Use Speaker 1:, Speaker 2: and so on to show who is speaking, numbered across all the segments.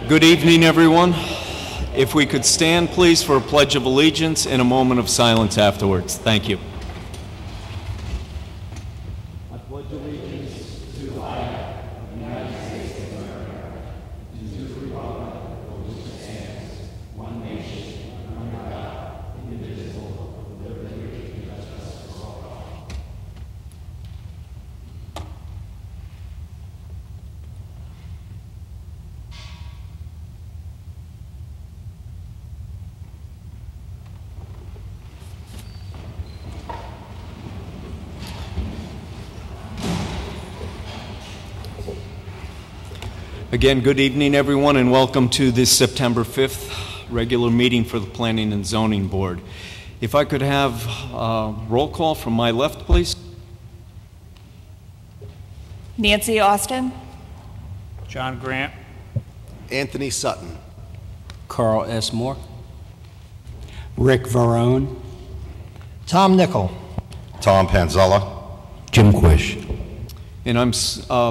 Speaker 1: Good evening, everyone. If we could stand, please, for a Pledge of Allegiance and a moment of silence afterwards. Thank you. I pledge allegiance to the flag of the United States of America and to the republic for which it stands, one nation, under God, indivisible, with liberty and justice for all. Again, good evening, everyone, and welcome to this September 5th regular meeting for the Planning and Zoning Board. If I could have a roll call from my left, please.
Speaker 2: Nancy Austin.
Speaker 3: John Grant.
Speaker 4: Anthony Sutton.
Speaker 5: Carl S. Moore.
Speaker 6: Rick Varone.
Speaker 7: Tom Nickel.
Speaker 8: Tom Panzella.
Speaker 6: Jim Quish.
Speaker 1: And I'm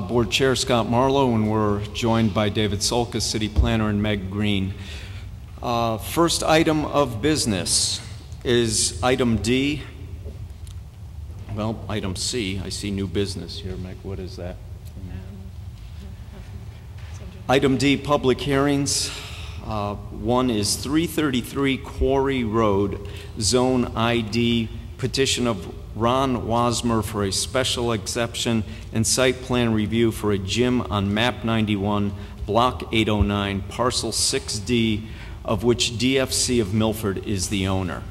Speaker 1: Board Chair Scott Marlowe, and we're joined by David Solka, City Planner, and Meg Green. First item of business is item D. Well, item C. I see new business here. Meg, what is that? Item D, public hearings. One is 333 Quarry Road, Zone ID, petition of Ron Wasmer for a special exception and site plan review for a gym on map 91, block 809, parcel 6D, of which DFC of Milford is the owner.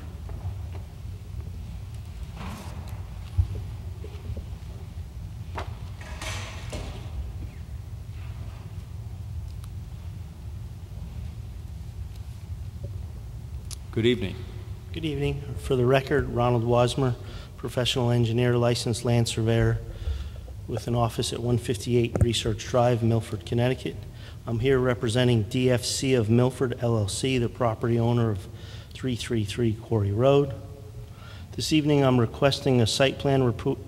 Speaker 1: Good evening.
Speaker 7: Good evening. For the record, Ronald Wasmer, professional engineer, licensed land surveyor with an office at 158 Research Drive, Milford, Connecticut. I'm here representing DFC of Milford, LLC, the property owner of 333 Quarry Road. This evening I'm requesting a site plan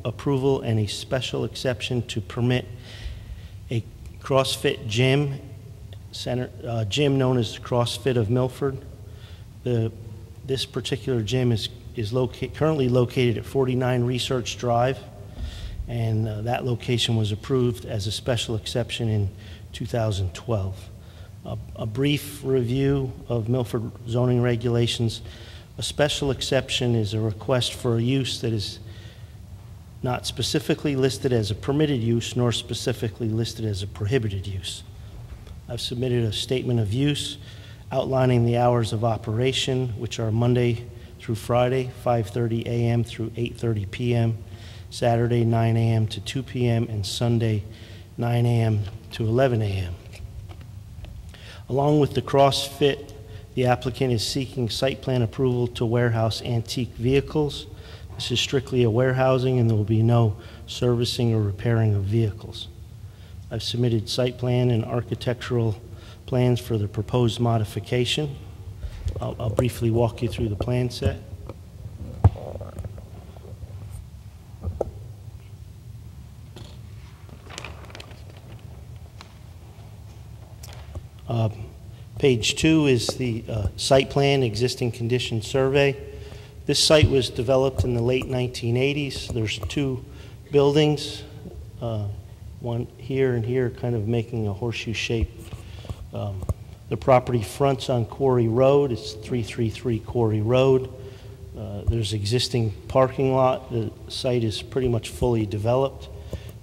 Speaker 7: approval and a special exception to permit a CrossFit gym known as CrossFit of Milford. This particular gym is currently located at 49 Research Drive, and that location was approved as a special exception in 2012. A brief review of Milford zoning regulations. A special exception is a request for a use that is not specifically listed as a permitted use nor specifically listed as a prohibited use. I've submitted a statement of use outlining the hours of operation, which are Monday through Friday, 5:30 a.m. through 8:30 p.m., Saturday, 9 a.m. to 2 p.m., and Sunday, 9 a.m. to 11 a.m. Along with the CrossFit, the applicant is seeking site plan approval to warehouse antique vehicles. This is strictly a warehousing, and there will be no servicing or repairing of vehicles. I've submitted site plan and architectural plans for the proposed modification. I'll briefly walk you through the plan set. Page 2 is the site plan existing condition survey. This site was developed in the late 1980s. There's two buildings, one here and here, kind of making a horseshoe shape. The property fronts on Quarry Road. It's 333 Quarry Road. There's existing parking lot. The site is pretty much fully developed.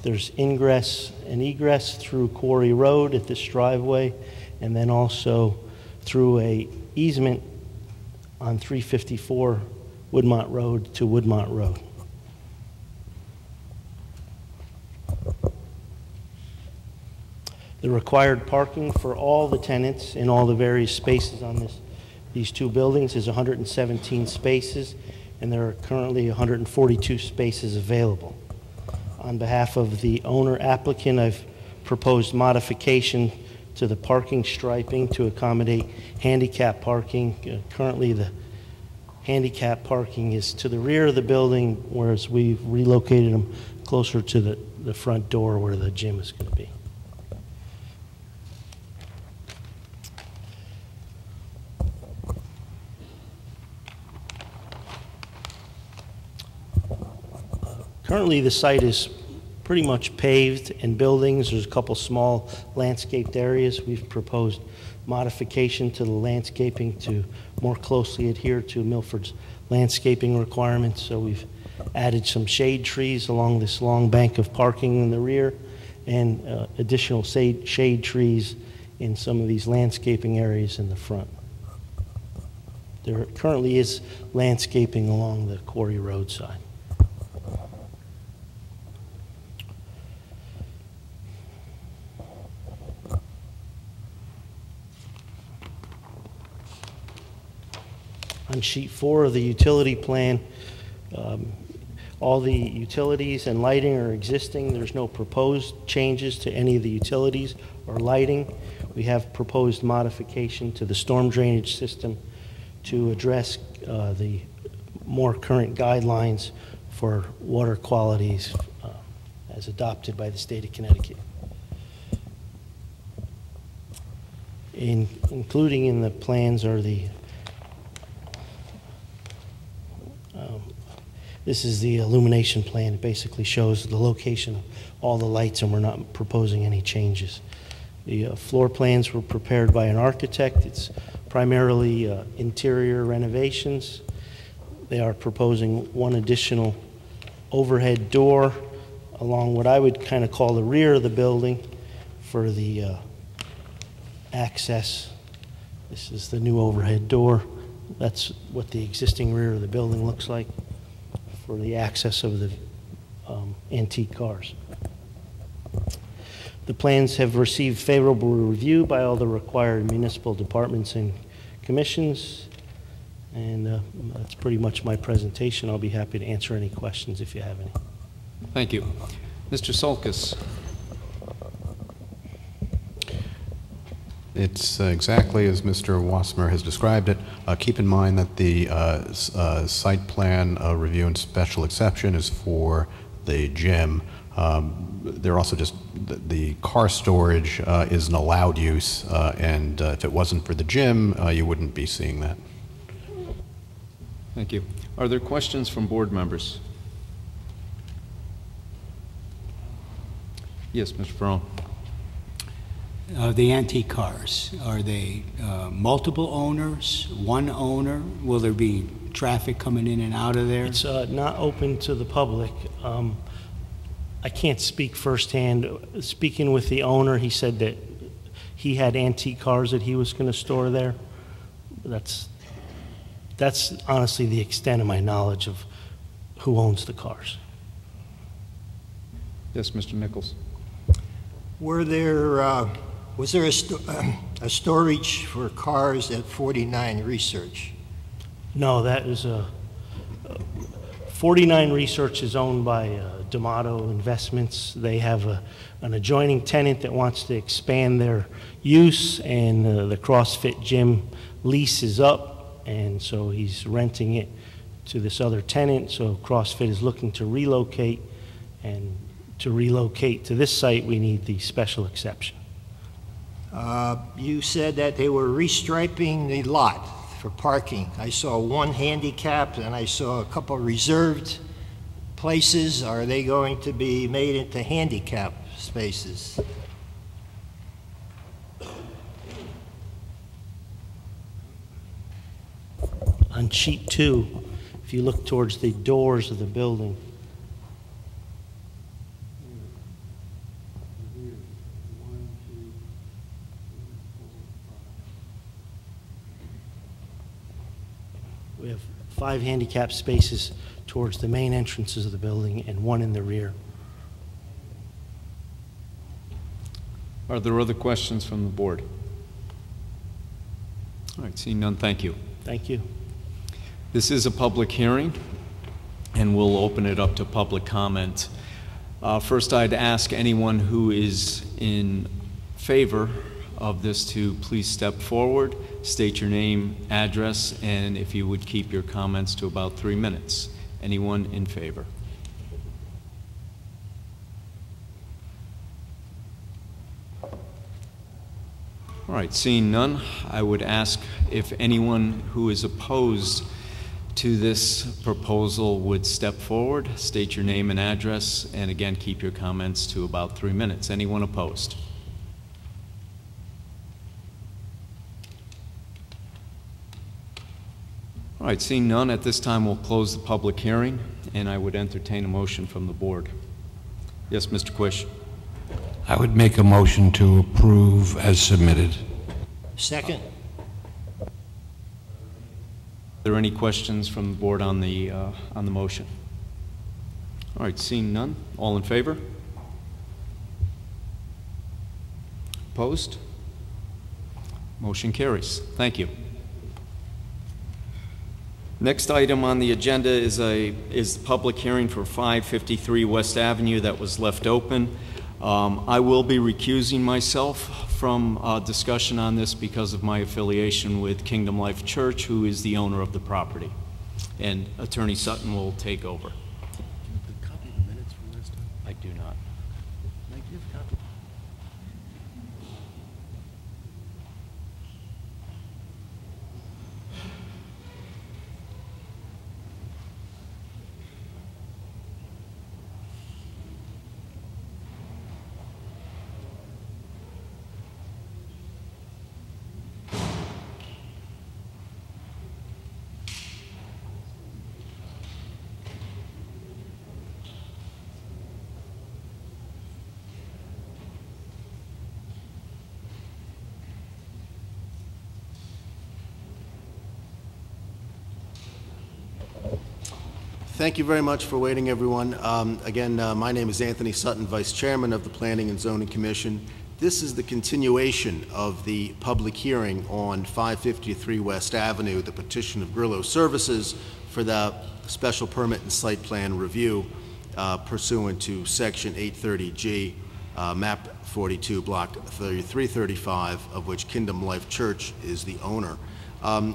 Speaker 7: There's ingress and egress through Quarry Road at this driveway, and then also through a easement on 354 Woodmont Road to Woodmont Road. The required parking for all the tenants in all the various spaces on these two buildings is 117 spaces, and there are currently 142 spaces available. On behalf of the owner applicant, I've proposed modification to the parking striping to accommodate handicap parking. Currently the handicap parking is to the rear of the building, whereas we've relocated them closer to the front door where the gym is going to be. Currently, the site is pretty much paved and buildings. There's a couple small landscaped areas. We've proposed modification to the landscaping to more closely adhere to Milford's landscaping requirements. So we've added some shade trees along this long bank of parking in the rear and additional shade trees in some of these landscaping areas in the front. There currently is landscaping along the Quarry Road side. On sheet 4 of the utility plan, all the utilities and lighting are existing. There's no proposed changes to any of the utilities or lighting. We have proposed modification to the storm drainage system to address the more current guidelines for water qualities as adopted by the state of Connecticut. Including in the plans are the this is the illumination plan. It basically shows the location of all the lights, and we're not proposing any changes. The floor plans were prepared by an architect. It's primarily interior renovations. They are proposing one additional overhead door along what I would kind of call the rear of the building for the access. This is the new overhead door. That's what the existing rear of the building looks like for the access of the antique cars. The plans have received favorable review by all the required municipal departments and commissions, and that's pretty much my presentation. I'll be happy to answer any questions if you have any.
Speaker 1: Thank you. Mr. Solkis.
Speaker 9: It's exactly as Mr. Wasmer has described it. Keep in mind that the site plan review and special exception is for the gym. They're also just, the car storage is an allowed use, and if it wasn't for the gym, you wouldn't be seeing that.
Speaker 1: Thank you. Are there questions from board members? Yes, Mr. Ferrone.
Speaker 6: The antique cars, are they multiple owners, one owner? Will there be traffic coming in and out of there?
Speaker 7: It's not open to the public. I can't speak firsthand. Speaking with the owner, he said that he had antique cars that he was going to store there. That's honestly the extent of my knowledge of who owns the cars.
Speaker 1: Yes, Mr. Nichols.
Speaker 10: Was there a storage for cars at 49 Research?
Speaker 7: No, that is 49 Research is owned by D'Amato Investments. They have an adjoining tenant that wants to expand their use, and the CrossFit gym lease is up, and so he's renting it to this other tenant. So CrossFit is looking to relocate, and to relocate to this site, we need the special exception.
Speaker 10: You said that they were restriping the lot for parking. I saw one handicapped and I saw a couple reserved places. Are they going to be made into handicap spaces?
Speaker 7: On sheet 2, if you look towards the doors of the building, we have 5 handicap spaces towards the main entrances of the building and 1 in the rear.
Speaker 1: Are there other questions from the board? All right, seeing none, thank you.
Speaker 7: Thank you.
Speaker 1: This is a public hearing, and we'll open it up to public comment. First, I'd ask anyone who is in favor of this to please step forward, state your name, address, and if you would keep your comments to about 3 minutes. Anyone in favor? All right, seeing none, I would ask if anyone who is opposed to this proposal would step forward, state your name and address, and again, keep your comments to about 3 minutes. Anyone opposed? All right, seeing none, at this time we'll close the public hearing, and I would entertain a motion from the board. Yes, Mr. Quish.
Speaker 5: I would make a motion to approve as submitted.
Speaker 10: Second?
Speaker 1: Are there any questions from the board on the motion? All right, seeing none, all in favor? Opposed? Motion carries. Thank you. Next item on the agenda is the public hearing for 553 West Avenue that was left open. I will be recusing myself from discussion on this because of my affiliation with Kingdom Life Church, who is the owner of the property. And Attorney Sutton will take over. I do not.
Speaker 4: Thank you very much for waiting, everyone. Again, my name is Anthony Sutton, Vice Chairman of the Planning and Zoning Commission. This is the continuation of the public hearing on 553 West Avenue, the petition of Grillo Services for the special permit and site plan review pursuant to Section 830G, Map 42, Block 3335, of which Kingdom Life Church is the owner.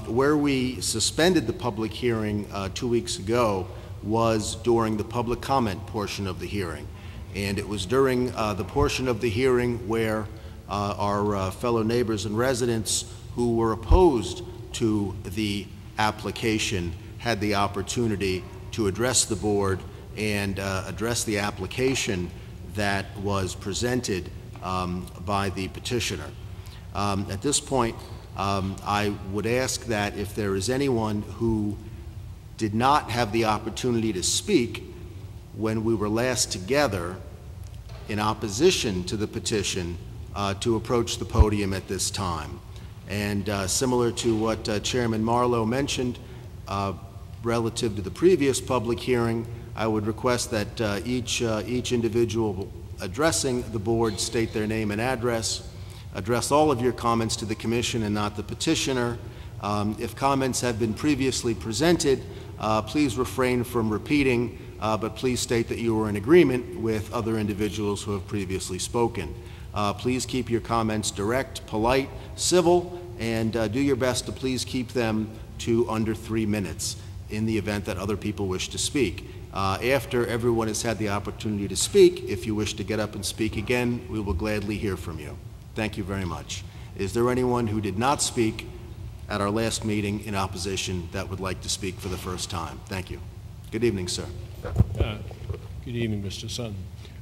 Speaker 4: Where we suspended the public hearing 2 weeks ago was during the public comment portion of the hearing. And it was during the portion of the hearing where our fellow neighbors and residents who were opposed to the application had the opportunity to address the board and address the application that was presented by the petitioner. At this point, I would ask that if there is anyone who did not have the opportunity to speak when we were last together in opposition to the petition, to approach the podium at this time. And similar to what Chairman Marlowe mentioned relative to the previous public hearing, I would request that each individual addressing the board state their name and address, address all of your comments to the commission and not the petitioner. If comments have been previously presented, please refrain from repeating, but please state that you are in agreement with other individuals who have previously spoken. Please keep your comments direct, polite, civil, and do your best to please keep them to under 3 minutes in the event that other people wish to speak. After everyone has had the opportunity to speak, if you wish to get up and speak again, we will gladly hear from you. Thank you very much. Is there anyone who did not speak at our last meeting in opposition that would like to speak for the first time? Thank you. Good evening, sir.
Speaker 11: Good evening, Mr. Sutton.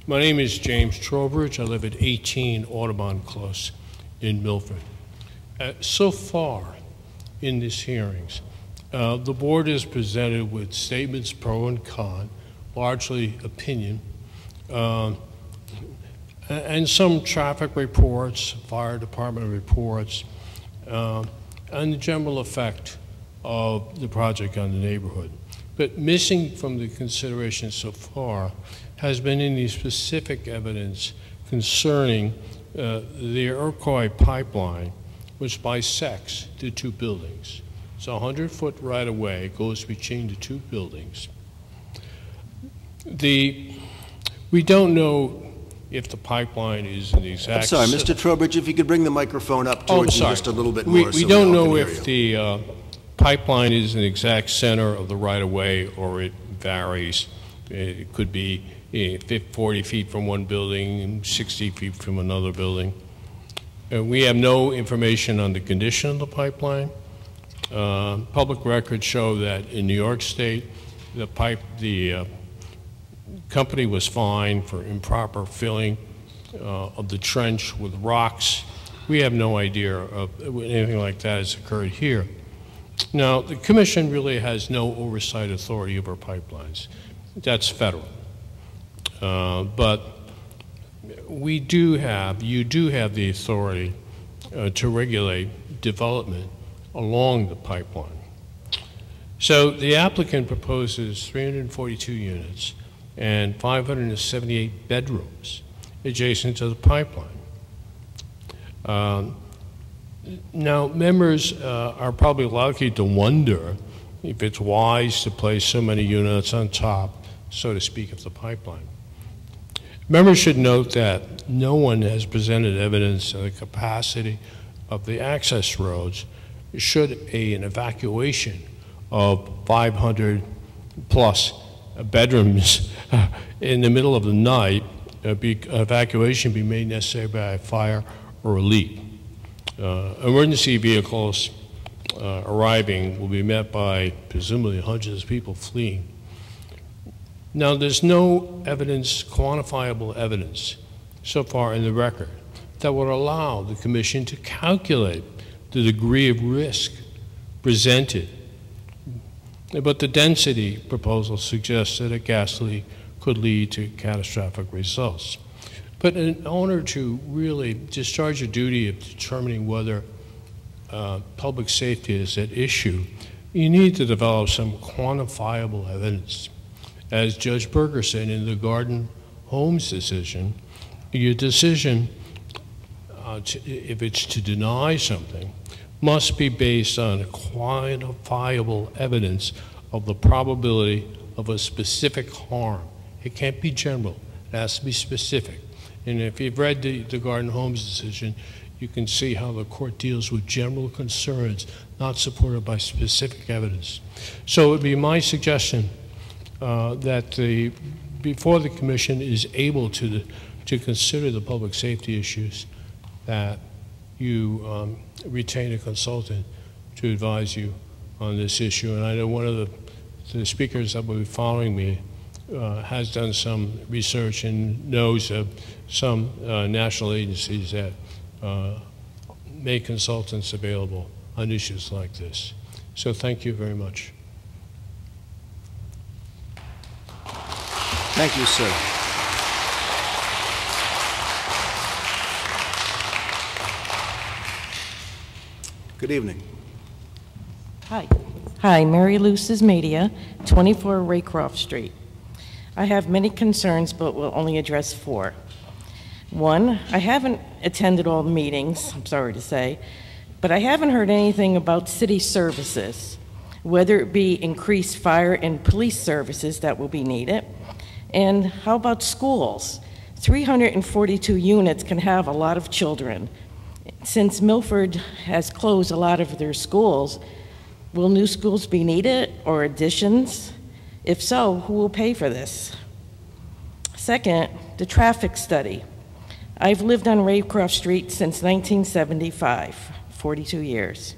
Speaker 11: My name is James Trowbridge. I live at 18 Audubon Close in Milford. So far in these hearings, the board is presented with statements pro and con, largely opinion, and some traffic reports, fire department reports, and the general effect of the project on the neighborhood. But missing from the consideration so far has been any specific evidence concerning the Iroquois pipeline, which bisects the two buildings. It's a 100-foot right-of-way, goes between the two buildings. We don't know if the pipeline is in the exact...
Speaker 4: I'm sorry, Mr. Trowbridge, if you could bring the microphone up towards you just a little bit more.
Speaker 11: We don't know if the pipeline is in the exact center of the right-of-way or it varies. It could be 40 feet from one building, 60 feet from another building. We have no information on the condition of the pipeline. Public records show that in New York State, the company was fined for improper filling of the trench with rocks. We have no idea of anything like that has occurred here. Now, the Commission really has no oversight authority over pipelines. That's federal. But you do have the authority to regulate development along the pipeline. So the applicant proposes 342 units and 578 bedrooms adjacent to the pipeline. Now, members are probably likely to wonder if it's wise to place so many units on top, so to speak, of the pipeline. Members should note that no one has presented evidence of the capacity of the access roads should an evacuation of 500 plus bedrooms in the middle of the night, evacuation be made necessary by a fire or a leak. Emergency vehicles arriving will be met by presumably hundreds of people fleeing. Now, there's no evidence, quantifiable evidence, so far in the record that would allow the Commission to calculate the degree of risk presented. But the density proposal suggests that a gas leak could lead to catastrophic results. But in order to really discharge a duty of determining whether public safety is at issue, you need to develop some quantifiable evidence. As Judge Berger said in the Garden Homes decision, your decision, if it's to deny something, must be based on quantifiable evidence of the probability of a specific harm. It can't be general. It has to be specific. And if you've read the Garden Homes decision, you can see how the court deals with general concerns not supported by specific evidence. So it would be my suggestion that before the Commission is able to consider the public safety issues, that you retain a consultant to advise you on this issue. And I know one of the speakers that will be following me has done some research and knows of some national agencies that make consultants available on issues like this. So thank you very much.
Speaker 4: Thank you, sir. Good evening.
Speaker 12: Hi, Mary Luce's Media, 24 Raycroft Street. I have many concerns, but will only address 4. 1, I haven't attended all the meetings, I'm sorry to say, but I haven't heard anything about city services, whether it be increased fire and police services that will be needed, and how about schools? 342 units can have a lot of children. Since Milford has closed a lot of their schools, will new schools be needed or additions? If so, who will pay for this? Second, the traffic study. I've lived on Raycroft Street since 1975, 42 years.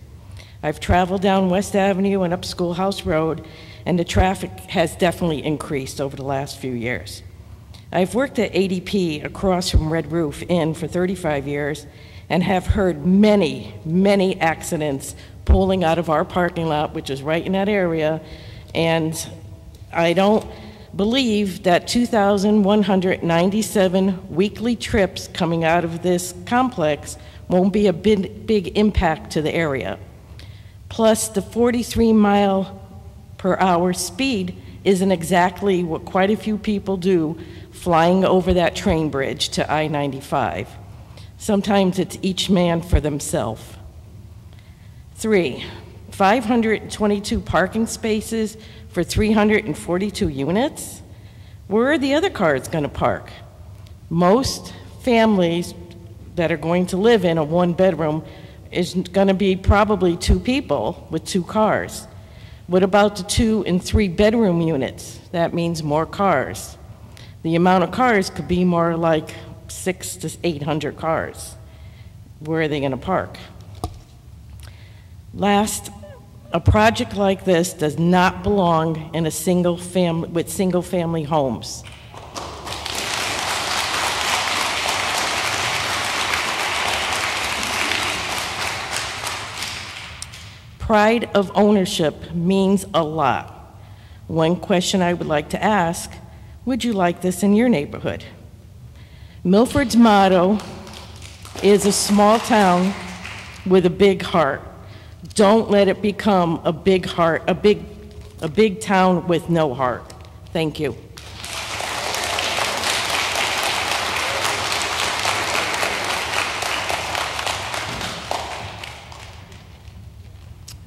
Speaker 12: I've traveled down West Avenue and up Schoolhouse Road, and the traffic has definitely increased over the last few years. I've worked at ADP across from Red Roof Inn for 35 years and have heard many, many accidents pulling out of our parking lot, which is right in that area, and I don't believe that 2,197 weekly trips coming out of this complex won't be a big impact to the area. Plus, the 43-mile-per-hour speed isn't exactly what quite a few people do flying over that train bridge to I-95. Sometimes it's each man for themselves. 3, 522 parking spaces for 342 units? Where are the other cars going to park? Most families that are going to live in a 1-bedroom is going to be probably 2 people with 2 cars. What about the 2- and 3-bedroom units? That means more cars. The amount of cars could be more like 600 to 800 cars. Where are they going to park? Last, A project like this does not belong in a with single-family homes. Pride of ownership means a lot. One question I would like to ask, would you like this in your neighborhood? Milford's motto is a small town with a big heart. Don't let it become a big town with no heart. Thank you.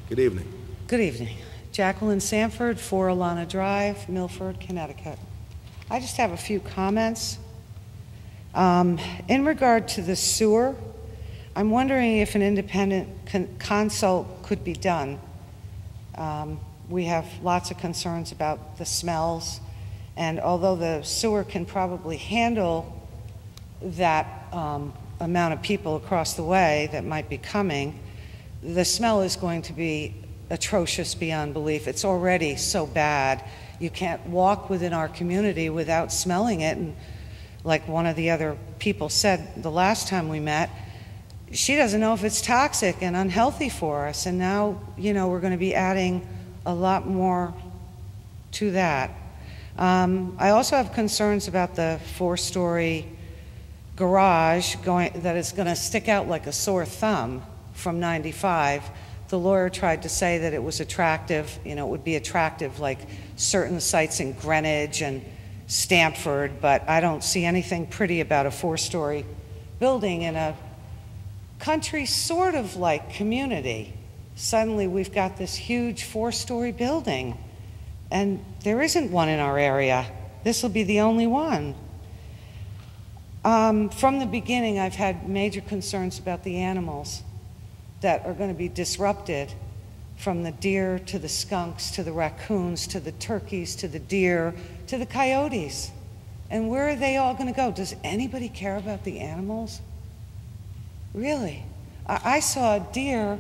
Speaker 4: Good evening.
Speaker 13: Good evening. Jacqueline Sanford, 4 Alana Drive, Milford, Connecticut. I just have a few comments. In regard to the sewer, I'm wondering if an independent consult could be done. We have lots of concerns about the smells, and although the sewer can probably handle that amount of people across the way that might be coming, the smell is going to be atrocious beyond belief. It's already so bad. You can't walk within our community without smelling it. And like one of the other people said the last time we met, she doesn't know if it's toxic and unhealthy for us. And now, you know, we're going to be adding a lot more to that. I also have concerns about the 4-story garage that is going to stick out like a sore thumb from 95. The lawyer tried to say that it was attractive, you know, it would be attractive like certain sites in Greenwich and Stamford, but I don't see anything pretty about a 4-story building in a country sort of like community. Suddenly we've got this huge 4-story building, and there isn't one in our area. This will be the only one. From the beginning, I've had major concerns about the animals that are going to be disrupted, from the deer to the skunks to the raccoons to the turkeys to the deer to the coyotes. And where are they all going to go? Does anybody care about the animals? Really? I saw a deer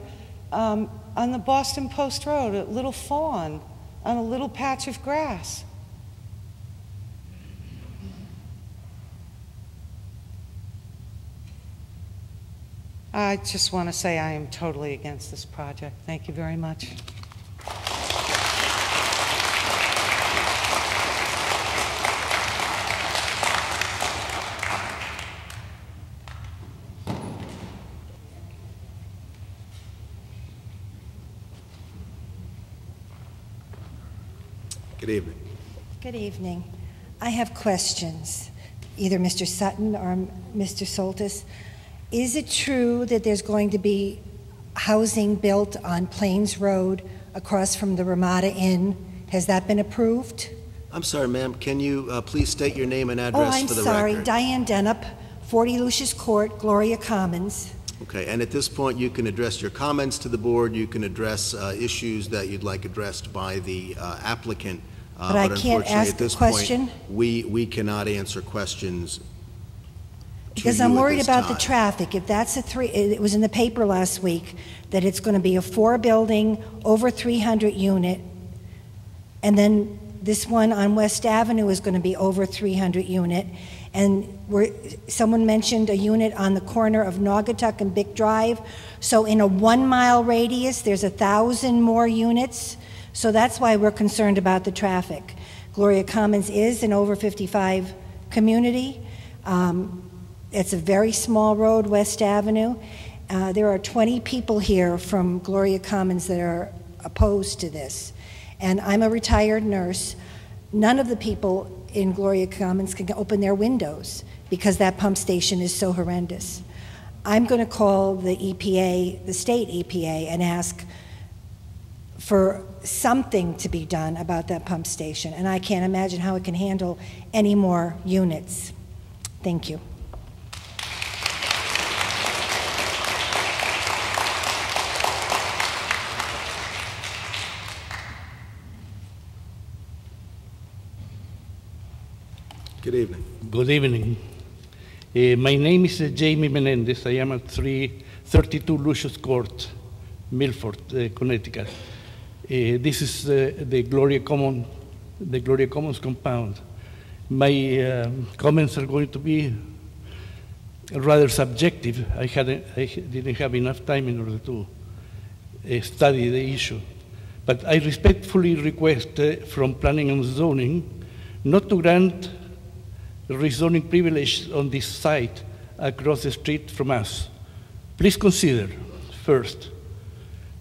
Speaker 13: on the Boston Post Road, a little fawn on a little patch of grass. I just want to say I am totally against this project. Thank you very much.
Speaker 4: Good evening.
Speaker 14: Good evening. I have questions, either Mr. Sutton or Mr. Soltis. Is it true that there's going to be housing built on Plains Road across from the Ramada Inn? Has that been approved?
Speaker 4: I'm sorry, ma'am. Can you please state your name and address for the record?
Speaker 14: Oh, I'm sorry. Diane Denup, 40 Lucius Court, Gloria Commons.
Speaker 4: Okay, and at this point you can address your comments to the board. You can address issues that you'd like addressed by the applicant.
Speaker 14: But I can't ask a question?
Speaker 4: We cannot answer questions
Speaker 14: because I'm worried about the traffic. If that's it was in the paper last week that it's going to be a 4-building, over 300 unit, and then this one on West Avenue is going to be over 300 unit, and someone mentioned a unit on the corner of Naugatuck and Bick Drive. So in a 1-mile radius, there's 1,000 more units. So that's why we're concerned about the traffic. Gloria Commons is an over 55 community. It's a very small road, West Avenue. There are 20 people here from Gloria Commons that are opposed to this. And I'm a retired nurse. None of the people in Gloria Commons can open their windows because that pump station is so horrendous. I'm going to call the EPA, the state EPA, and ask for something to be done about that pump station. And I can't imagine how it can handle any more units. Thank you.
Speaker 4: Good evening.
Speaker 15: Good evening. My name is Jamie Menendez. I am at 332 Lucius Court, Milford, Connecticut. This is the Gloria Commons compound. My comments are going to be rather subjective. I didn't have enough time in order to study the issue. But I respectfully request from Planning and Zoning not to grant rezoning privilege on this site across the street from us. Please consider, first,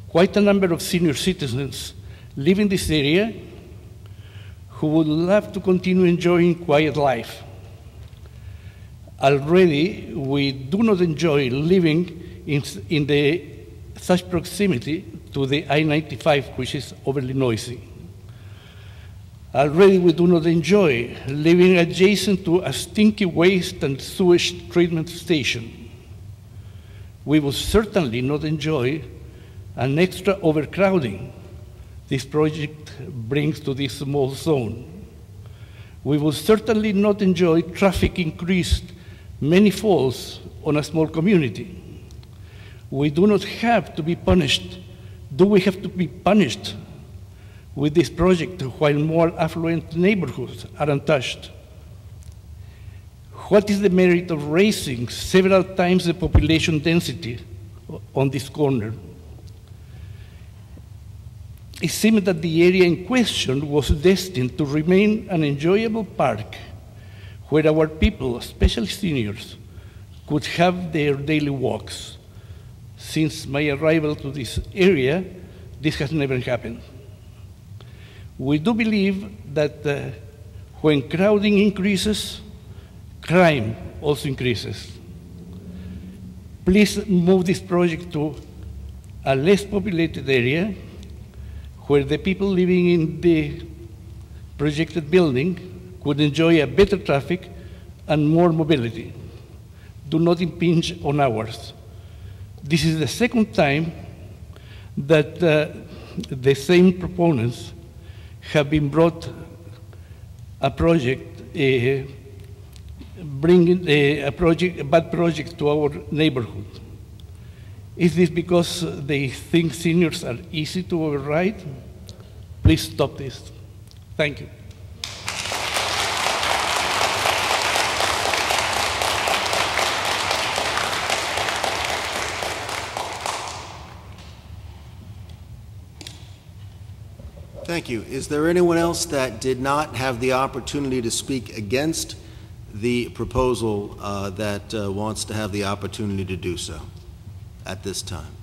Speaker 15: quite a number of senior citizens live in this area who would love to continue enjoying quiet life. Already, we do not enjoy living in such proximity to the I-95, which is overly noisy. Already, we do not enjoy living adjacent to a stinky waste and sewage treatment station. We will certainly not enjoy an extra overcrowding this project brings to this small zone. We will certainly not enjoy traffic increased many folds on a small community. We do not have to be punished. Do we have to be punished with this project while more affluent neighborhoods are untouched? What is the merit of raising several times the population density on this corner? It seemed that the area in question was destined to remain an enjoyable park where our people, especially seniors, could have their daily walks. Since my arrival to this area, this has never happened. We do believe that when crowding increases, crime also increases. Please move this project to a less populated area where the people living in the projected building could enjoy a better traffic and more mobility. Do not impinge on ours. This is the second time that the same proponents have been brought a project, bringing a bad project to our neighborhood. Is this because they think seniors are easy to override? Please stop this. Thank you.
Speaker 4: Thank you. Is there anyone else that did not have the opportunity to speak against the proposal that wants to have the opportunity to do so at this time?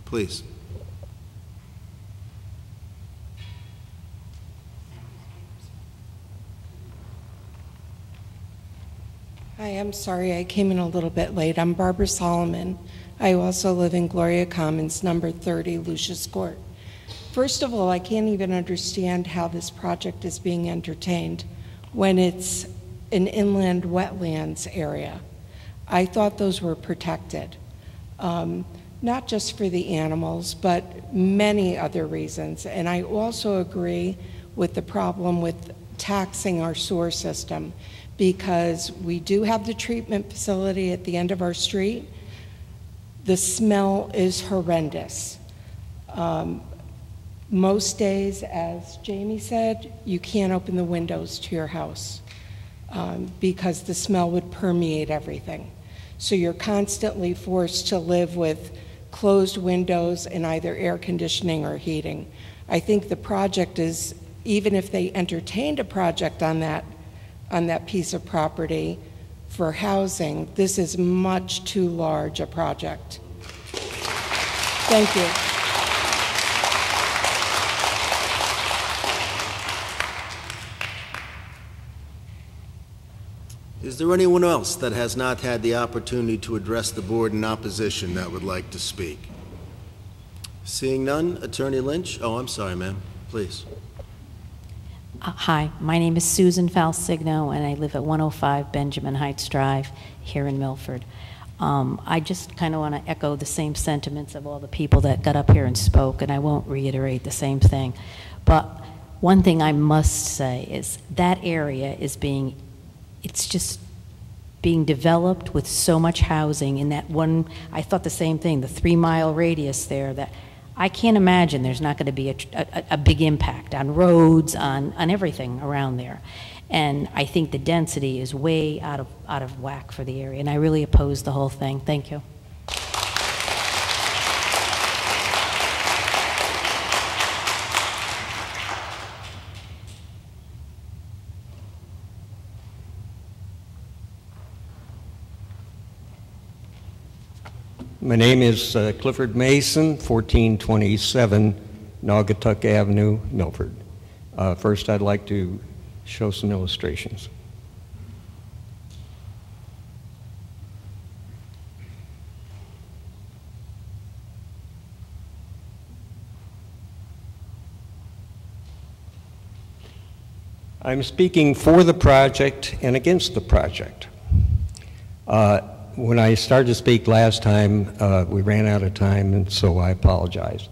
Speaker 4: Please.
Speaker 16: Hi, I'm sorry I came in a little bit late. I'm Barbara Solomon. I also live in Gloria Commons, number 30, Lucius Court. First of all, I can't even understand how this project is being entertained when it's an inland wetlands area. I thought those were protected, not just for the animals, but many other reasons. And I also agree with the problem with taxing our sewer system, because we do have the treatment facility at the end of our street. The smell is horrendous. Most days, as Jamie said, you can't open the windows to your house because the smell would permeate everything. So you're constantly forced to live with closed windows and either air conditioning or heating. I think the project is, even if they entertained a project on that piece of property for housing, this is much too large a project. Thank you.
Speaker 4: Is there anyone else that has not had the opportunity to address the board in opposition that would like to speak? Seeing none, Attorney Lynch. Oh, I'm sorry, ma'am. Please.
Speaker 17: Hi, my name is Susan Falsigno, and I live at 105 Benjamin Heights Drive here in Milford. I just kind of want to echo the same sentiments of all the people that got up here and spoke, and I won't reiterate the same thing. But one thing I must say is that area is it's just being developed with so much housing in that one. I thought the same thing, the 3-mile radius there, that I can't imagine there's not going to be a big impact on roads, on everything around there. And I think the density is way out of whack for the area, and I really oppose the whole thing. Thank you.
Speaker 18: My name is Clifford Mason, 1427 Naugatuck Avenue, Milford. First, I'd like to show some illustrations. I'm speaking for the project and against the project. When I started to speak last time, we ran out of time, and so I apologize.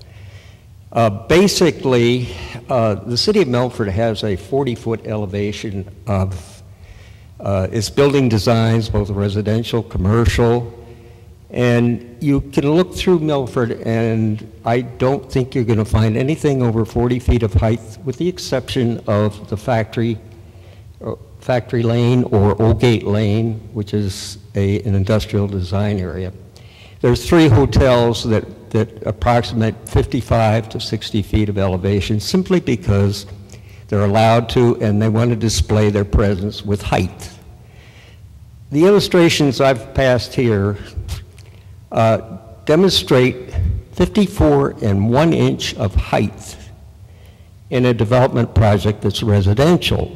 Speaker 18: Basically, the city of Milford has a 40-foot elevation of its building designs, both residential, commercial, and you can look through Milford, and I don't think you're going to find anything over 40 feet of height, with the exception of the Factory Lane or Old Gate Lane, which is an industrial design area. There's 3 hotels that approximate 55 to 60 feet of elevation, simply because they're allowed to and they want to display their presence with height. The illustrations I've passed here demonstrate 54 and 1 inch of height in a development project that's residential.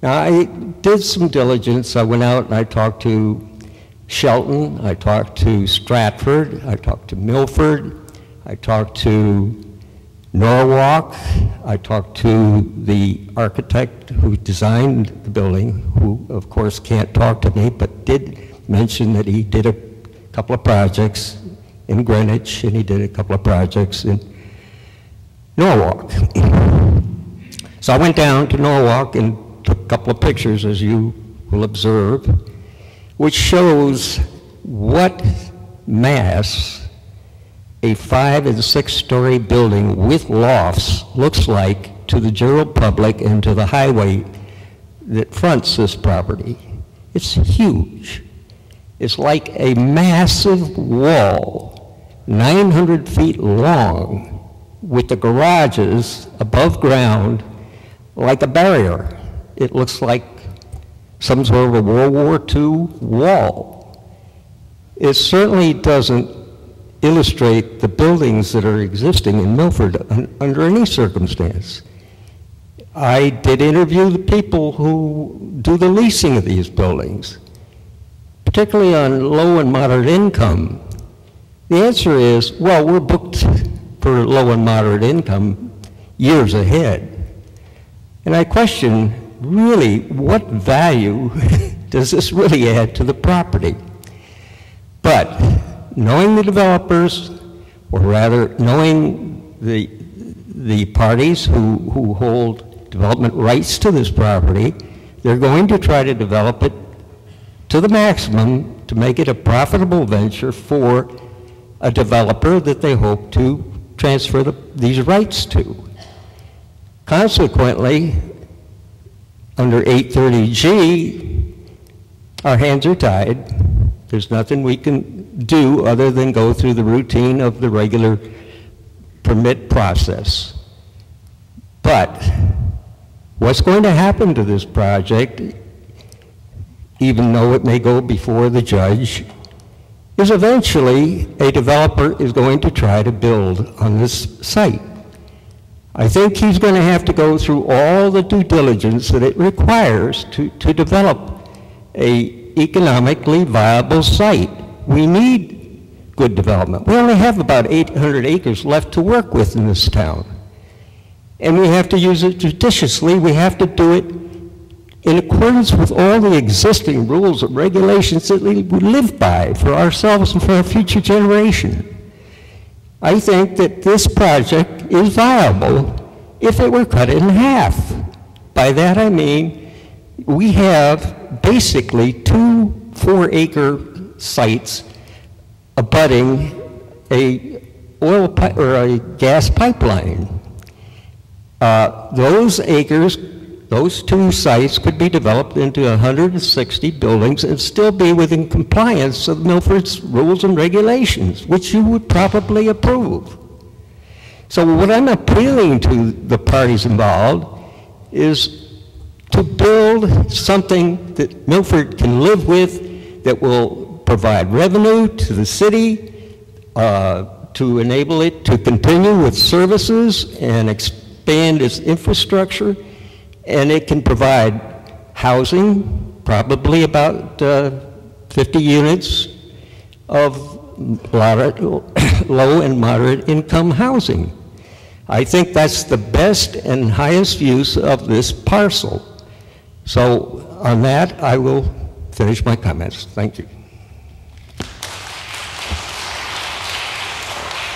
Speaker 18: Now, I did some diligence. I went out and I talked to Shelton, I talked to Stratford, I talked to Milford, I talked to Norwalk, I talked to the architect who designed the building, who of course can't talk to me, but did mention that he did a couple of projects in Greenwich and he did a couple of projects in Norwalk. So I went down to Norwalk and took a couple of pictures, as you will observe, which shows what mass a 5- and 6-story building with lofts looks like to the general public and to the highway that fronts this property. It's huge. It's like a massive wall, 900 feet long, with the garages above ground like a barrier. It looks like some sort of a World War II wall. It certainly doesn't illustrate the buildings that are existing in Milford under any circumstance. I did interview the people who do the leasing of these buildings, particularly on low and moderate income. The answer is, well, we're booked for low and moderate income years ahead. And I question, really, what value does this really add to the property? But knowing the developers, or rather knowing the parties who hold development rights to this property, they're going to try to develop it to the maximum to make it a profitable venture for a developer that they hope to transfer these rights to. Consequently, under 830G, our hands are tied. There's nothing we can do other than go through the routine of the regular permit process. But what's going to happen to this project, even though it may go before the judge, is eventually a developer is going to try to build on this site. I think he's going to have to go through all the due diligence that it requires to develop a economically viable site. We need good development. We only have about 800 acres left to work with in this town. And we have to use it judiciously. We have to do it in accordance with all the existing rules and regulations that we live by for ourselves and for our future generation. I think that this project is viable if it were cut in half. By that I mean we have basically 2 4-acre sites abutting a or a gas pipeline. Those acres, those two sites could be developed into 160 buildings and still be within compliance of Milford's rules and regulations, which you would probably approve. So what I'm appealing to the parties involved is to build something that Milford can live with, that will provide revenue to the city, to enable it to continue with services and expand its infrastructure, and it can provide housing, probably about 50 units of low and moderate income housing. I think that's the best and highest use of this parcel. So on that, I will finish my comments. Thank you.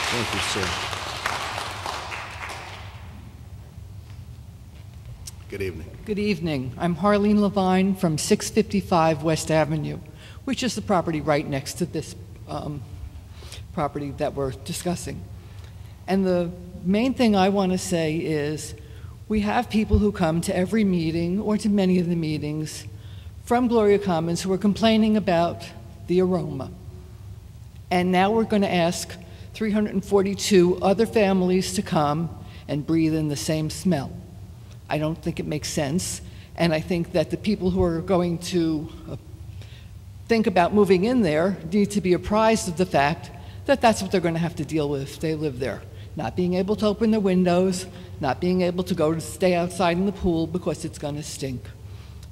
Speaker 4: Thank you, sir. Good evening.
Speaker 19: Good evening. I'm Harleen Levine from 655 West Avenue, which is the property right next to this property that we're discussing. And the main thing I want to say is we have people who come to every meeting or to many of the meetings from Gloria Commons who are complaining about the aroma. And now we're going to ask 342 other families to come and breathe in the same smell. I don't think it makes sense, and I think that the people who are going to think about moving in there need to be apprised of the fact that that's what they're going to have to deal with if they live there. Not being able to open their windows, not being able to go to stay outside in the pool because it's going to stink.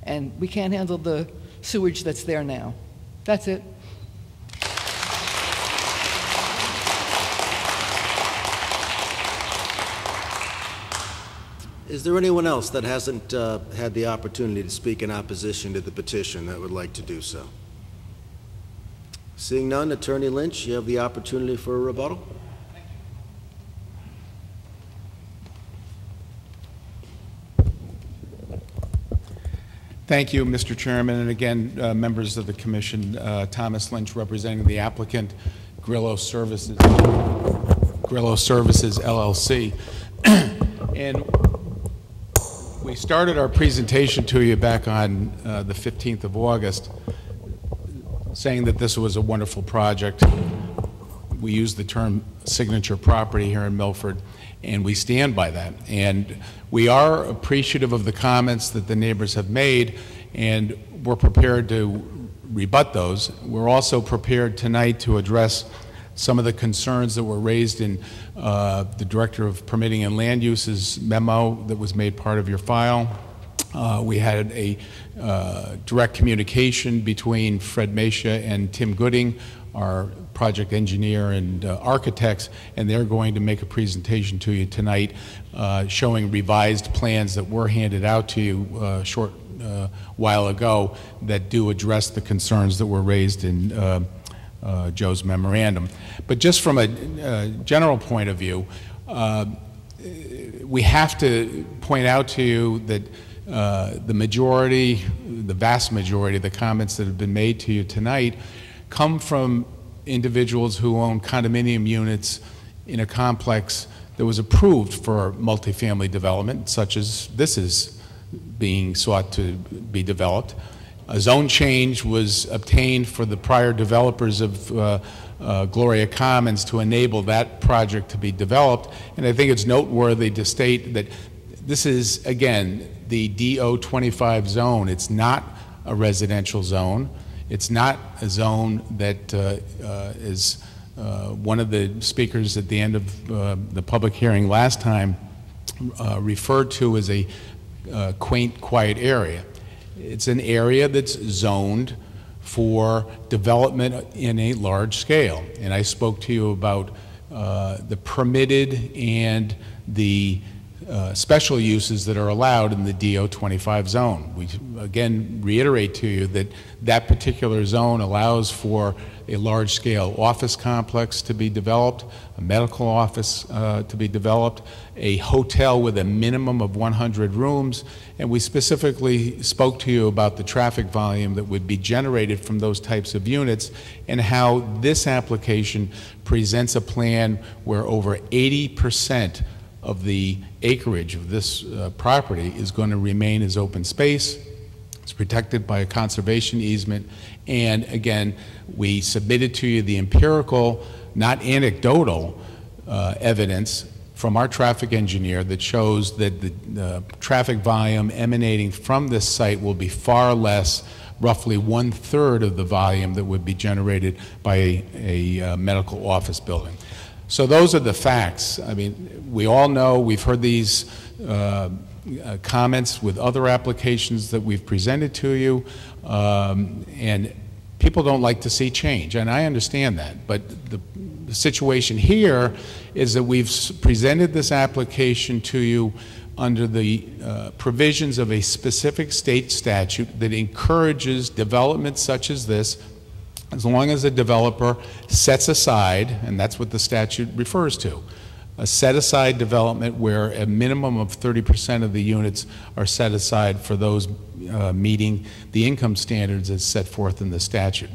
Speaker 19: And we can't handle the sewage that's there now. That's it.
Speaker 4: Is there anyone else that hasn't had the opportunity to speak in opposition to the petition that would like to do so? Seeing none, Attorney Lynch, you have the opportunity for a rebuttal.
Speaker 20: Thank you, Mr. Chairman, and again, members of the Commission, Thomas Lynch representing the applicant, Grillo Services LLC. And we started our presentation to you back on the 15th of August, saying that this was a wonderful project. We used the term signature property here in Milford, and we stand by that. And we are appreciative of the comments that the neighbors have made, and we're prepared to rebut those. We're also prepared tonight to address some of the concerns that were raised in the Director of Permitting and Land Use's memo that was made part of your file. We had a direct communication between Fred Mesha and Tim Gooding, our project engineer and architects, and they're going to make a presentation to you tonight showing revised plans that were handed out to you a short while ago that do address the concerns that were raised in Joe's memorandum. But just from a general point of view, we have to point out to you that the vast majority of the comments that have been made to you tonight come from individuals who own condominium units in a complex that was approved for multifamily development, such as this is being sought to be developed. A zone change was obtained for the prior developers of Gloria Commons to enable that project to be developed, and I think it's noteworthy to state that this is, again, the DO25 zone. It's not a residential zone. It's not a zone that is one of the speakers at the end of the public hearing last time referred to as a quaint, quiet area. It's an area that's zoned for development in a large scale. And I spoke to you about the permitted and the special uses that are allowed in the DO 25 zone. We again reiterate to you that that particular zone allows for a large-scale office complex to be developed, a medical office to be developed, a hotel with a minimum of 100 rooms, and we specifically spoke to you about the traffic volume that would be generated from those types of units and how this application presents a plan where over 80% of the acreage of this property is going to remain as open space. It's protected by a conservation easement, and again, we submitted to you the empirical, not anecdotal, evidence from our traffic engineer that shows that the traffic volume emanating from this site will be far less, roughly 1/3 of the volume that would be generated by a medical office building. So those are the facts. I mean, we all know, we've heard these comments with other applications that we've presented to you, and people don't like to see change, and I understand that, but the situation here is that we've presented this application to you under the provisions of a specific state statute that encourages development such as this, as long as the developer sets aside, and that's what the statute refers to, a set-aside development where a minimum of 30% of the units are set aside for those meeting the income standards as set forth in the statute.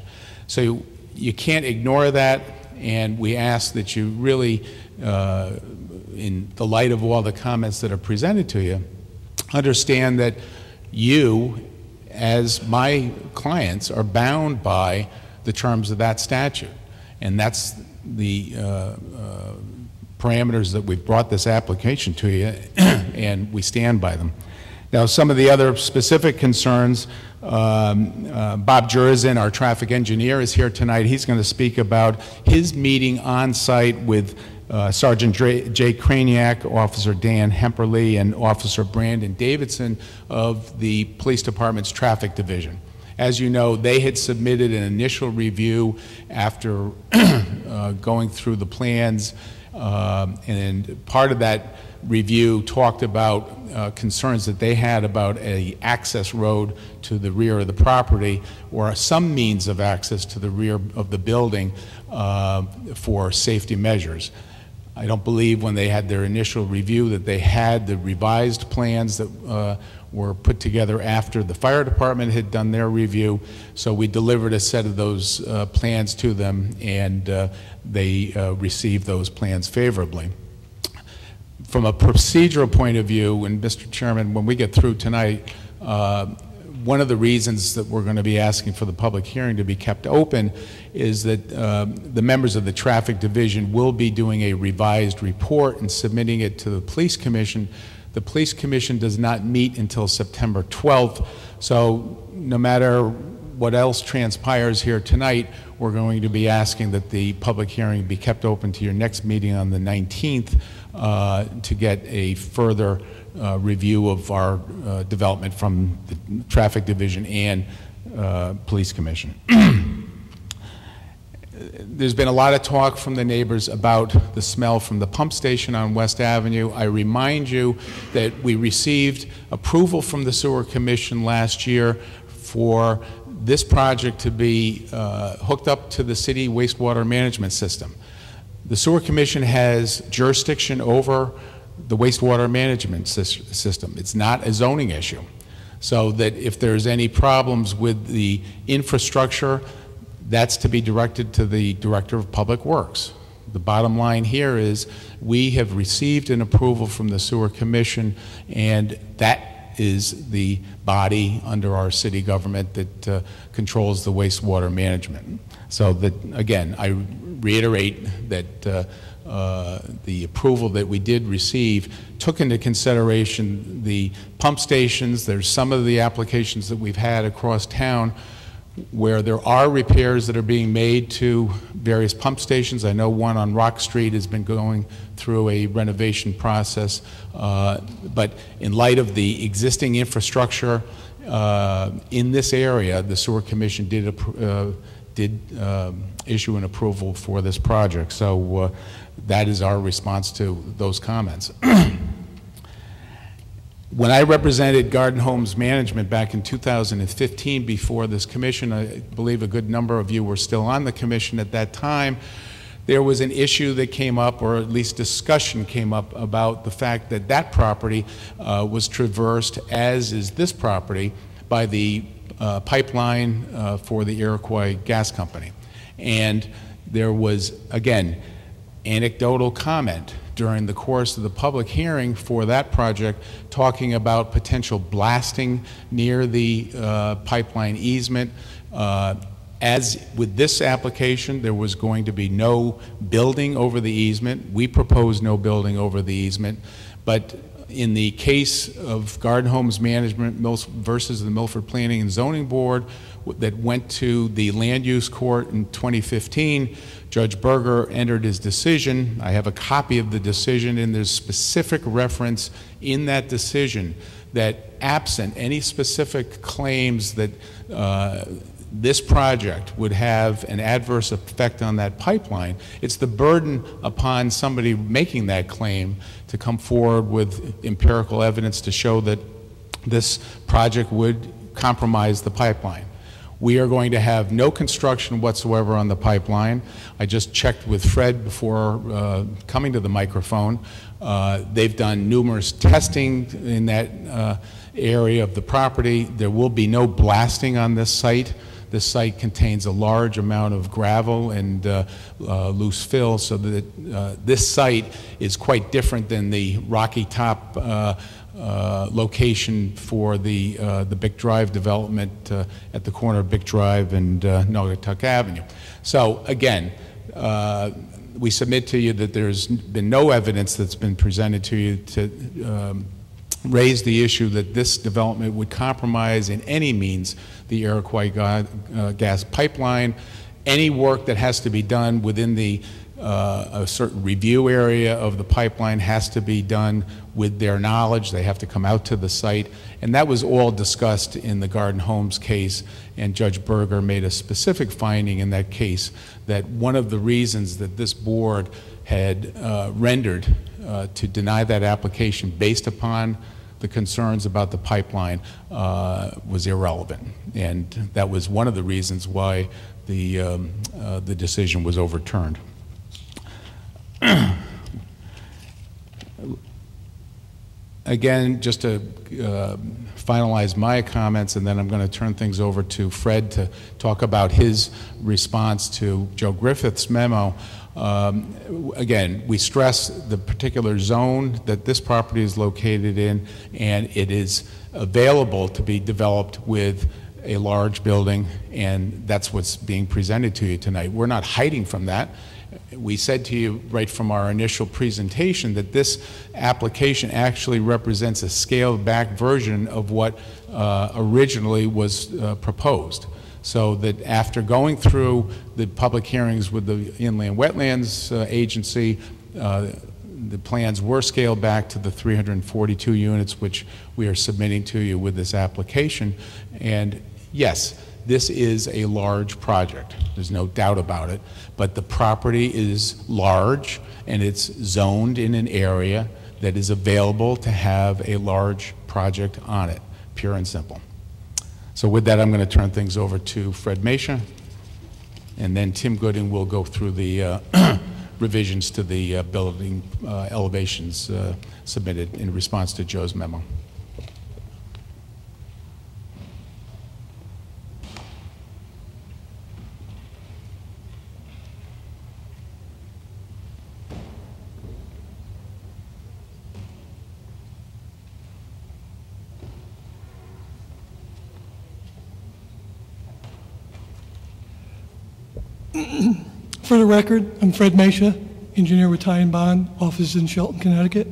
Speaker 20: So you can't ignore that, and we ask that you really, in the light of all the comments that are presented to you, understand that you, as my clients, are bound by the terms of that statute. And that's the parameters that we've brought this application to you, and we stand by them. Now, some of the other specific concerns, Bob Jerzin, our traffic engineer, is here tonight. He's going to speak about his meeting on site with Sergeant Jay Craniac, Officer Dan Hemperly, and Officer Brandon Davidson of the Police Department's Traffic Division. As you know, they had submitted an initial review after going through the plans, and part of that review talked about concerns that they had about an access road to the rear of the property or some means of access to the rear of the building for safety measures. I don't believe when they had their initial review that they had the revised plans that were put together after the fire department had done their review. So we delivered a set of those plans to them, and they received those plans favorably. From a procedural point of view, and Mr. Chairman, when we get through tonight, one of the reasons that we're going to be asking for the public hearing to be kept open is that the members of the Traffic Division will be doing a revised report and submitting it to the Police Commission. The Police Commission does not meet until September 12th, so no matter what else transpires here tonight, we're going to be asking that the public hearing be kept open to your next meeting on the 19th to get a further review of our development from the Traffic Division and Police Commission. There's been a lot of talk from the neighbors about the smell from the pump station on West Avenue. I remind you that we received approval from the Sewer Commission last year for this project to be hooked up to the city wastewater management system. The Sewer Commission has jurisdiction over the wastewater management system. It's not a zoning issue. So that if there's any problems with the infrastructure, that's to be directed to the Director of Public Works. The bottom line here is we have received an approval from the Sewer Commission, and that is the body under our city government that controls the wastewater management. So that, again, I reiterate that the approval that we did receive took into consideration the pump stations. There's some of the applications that we've had across town where there are repairs that are being made to various pump stations. I know one on Rock Street has been going through a renovation process, but in light of the existing infrastructure in this area, the Sewer Commission did issue an approval for this project. So that is our response to those comments. When I represented Garden Homes Management back in 2015 before this commission, I believe a good number of you were still on the commission at that time, there was an issue that came up, or at least discussion came up, about the fact that that property was traversed, as is this property, by the pipeline for the Iroquois Gas Company. And there was, again, anecdotal comment during the course of the public hearing for that project talking about potential blasting near the pipeline easement. As with this application, there was going to be no building over the easement. We proposed no building over the easement. But in the case of Garden Homes Management versus the Milford Planning and Zoning Board that went to the Land Use Court in 2015, Judge Berger entered his decision. I have a copy of the decision, and there's specific reference in that decision that absent any specific claims that this project would have an adverse effect on that pipeline, it's the burden upon somebody making that claim to come forward with empirical evidence to show that this project would compromise the pipeline. We are going to have no construction whatsoever on the pipeline. I just checked with Fred before coming to the microphone. They've done numerous testing in that area of the property. There will be no blasting on this site. This site contains a large amount of gravel and loose fill, so that this site is quite different than the Rocky Top location for the Bick Drive development at the corner of Bick Drive and Naugatuck Avenue. So again, we submit to you that there's been no evidence that's been presented to you to raise the issue that this development would compromise in any means the Iroquois gas pipeline. Any work that has to be done within the a certain review area of the pipeline has to be done with their knowledge. They have to come out to the site, and that was all discussed in the Garden Homes case, and Judge Berger made a specific finding in that case that one of the reasons that this board had rendered to deny that application based upon the concerns about the pipeline was irrelevant, and that was one of the reasons why the decision was overturned. Again, just to finalize my comments, and then I'm going to turn things over to Fred to talk about his response to Joe Griffith's memo. Again, we stress the particular zone that this property is located in, and it is available to be developed with a large building, and that's what's being presented to you tonight. We're not hiding from that. We said to you right from our initial presentation that this application actually represents a scaled back version of what originally was proposed. So that after going through the public hearings with the Inland Wetlands Agency, the plans were scaled back to the 342 units which we are submitting to you with this application. And yes, this is a large project. There's no doubt about it. But the property is large, and it's zoned in an area that is available to have a large project on it, pure and simple. So with that, I'm going to turn things over to Fred Mesha, and then Tim Gooding will go through the revisions to the building elevations submitted in response to Joe's memo.
Speaker 21: For the record, I'm Fred Mesha, engineer with Ty and Bond, office in Shelton, Connecticut.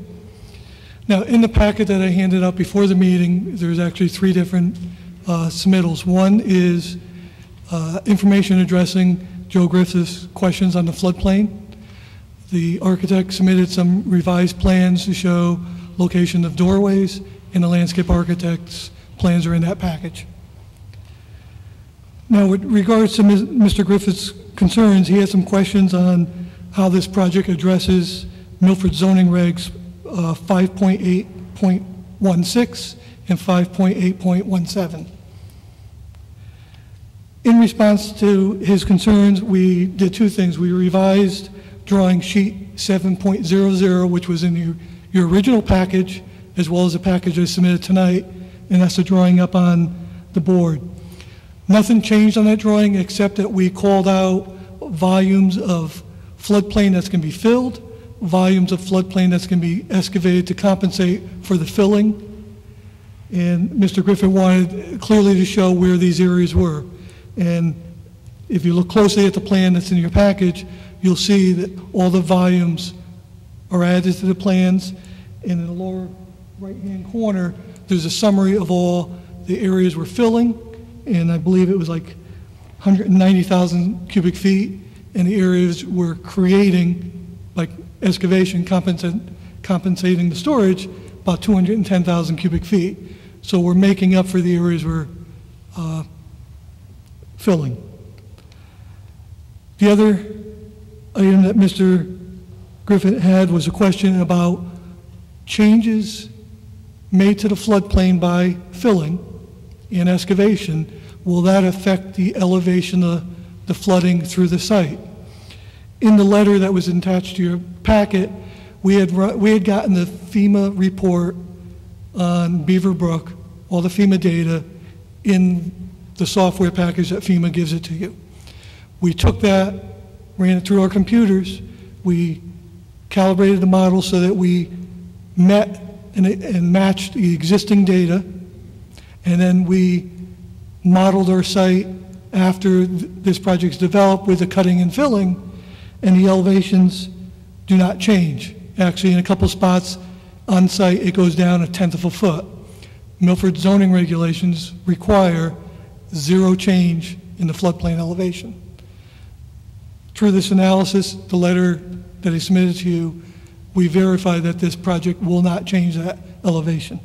Speaker 21: Now, in the packet that I handed out before the meeting, there's actually three different submittals. One is information addressing Joe Griffith's questions on the floodplain. The architect submitted some revised plans to show location of doorways, and the landscape architect's plans are in that package. Now, with regards to Mr. Griffith's concerns, he has some questions on how this project addresses Milford zoning regs 5.8.1 and 5.8.17. In response to his concerns, we did two things. We revised drawing sheet 7.00, which was in your original package, as well as the package I submitted tonight, and that's the drawing up on the board. Nothing changed on that drawing except that we called out volumes of floodplain that's going to be filled, volumes of floodplain that's going to be excavated to compensate for the filling. And Mr. Griffin wanted clearly to show where these areas were. And if you look closely at the plan that's in your package, you'll see that all the volumes are added to the plans. And in the lower right-hand corner, there's a summary of all the areas we're filling. And I believe it was like 190,000 cubic feet. And the areas we're creating, like excavation, compensating the storage, about 210,000 cubic feet. So we're making up for the areas we're filling. The other item that Mr. Griffin had was a question about changes made to the floodplain by filling and excavation. Will that affect the elevation of the flooding through the site? In the letter that was attached to your packet, we had gotten the FEMA report on Beaver Brook, all the FEMA data in the software package that FEMA gives it to you. We took that, ran it through our computers, we calibrated the model so that we met and matched the existing data, and then we modeled our site after this project's developed with the cutting and filling, and the elevations do not change. Actually, in a couple spots on site, it goes down 1/10 of a foot. Milford zoning regulations require 0 change in the floodplain elevation. Through this analysis, the letter that I submitted to you, we verify that this project will not change that elevation.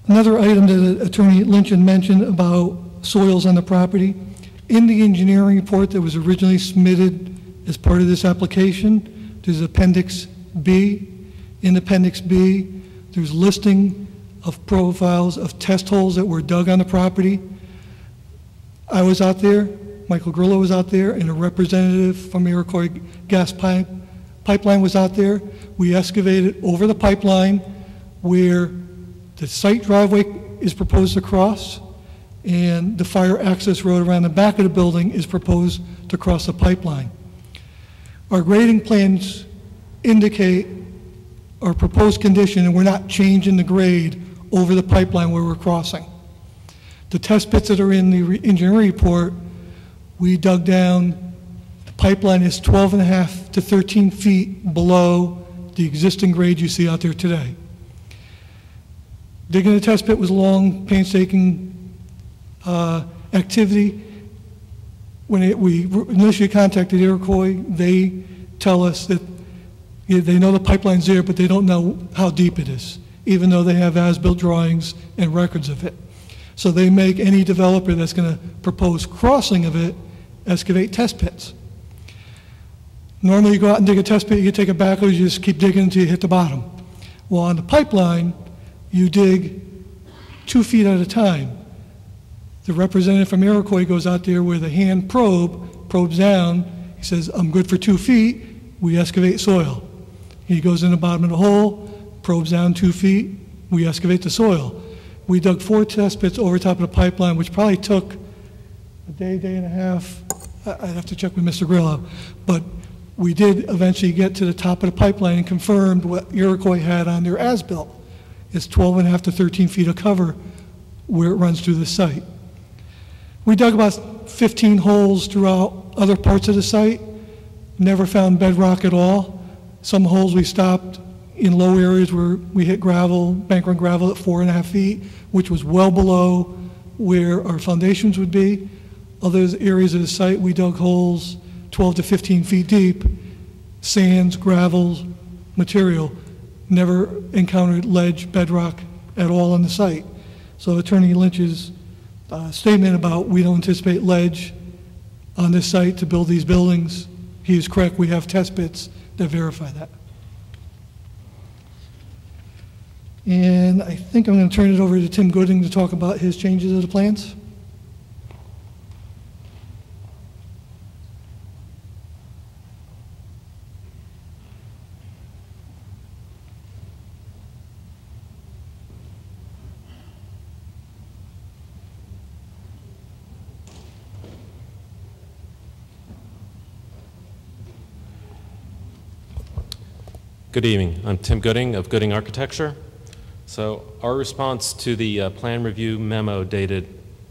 Speaker 21: Another item that Attorney Lynch had mentioned about soils on the property, in the engineering report that was originally submitted as part of this application, there's Appendix B. In Appendix B, there's listing of profiles of test holes that were dug on the property. I was out there, Michael Grillo was out there, and a representative from Iroquois Gas Pipeline was out there. We excavated over the pipeline where the site driveway is proposed to cross, and the fire access road around the back of the building is proposed to cross the pipeline. Our grading plans indicate our proposed condition, and we're not changing the grade over the pipeline where we're crossing. The test pits that are in the engineering report, we dug down, the pipeline is 12.5 to 13 feet below the existing grade you see out there today. Digging the test pit was a long, painstaking activity. When we initially contacted Iroquois, they tell us that they know the pipeline's there, but they don't know how deep it is, even though they have as-built drawings and records of it. So they make any developer that's going to propose crossing of it excavate test pits. Normally you go out and dig a test pit, you take it backwards, you just keep digging until you hit the bottom. Well, on the pipeline, you dig 2 feet at a time. The representative from Iroquois goes out there with a hand probes down. He says, I'm good for 2 feet. We excavate soil. He goes in the bottom of the hole, probes down 2 feet. We excavate the soil. We dug 4 test pits over top of the pipeline, which probably took a day, day and a half. I'd have to check with Mr. Grillo. But we did eventually get to the top of the pipeline and confirmed what Iroquois had on their as-built. It's 12.5 to 13 feet of cover where it runs through the site. We dug about 15 holes throughout other parts of the site, never found bedrock at all. Some holes we stopped in low areas where we hit gravel, bank run gravel at 4.5 feet, which was well below where our foundations would be. Other areas of the site, we dug holes 12 to 15 feet deep, sands, gravels, material. Never encountered ledge, bedrock at all on the site. So Attorney Lynch's statement about we don't anticipate ledge on this site to build these buildings, he is correct. We have test pits that verify that. And I think I'm going to turn it over to Tim Gooding to talk about his changes to the plans.
Speaker 2: Good evening. I'm Tim Gooding of Gooding Architecture. So our response to the plan review memo dated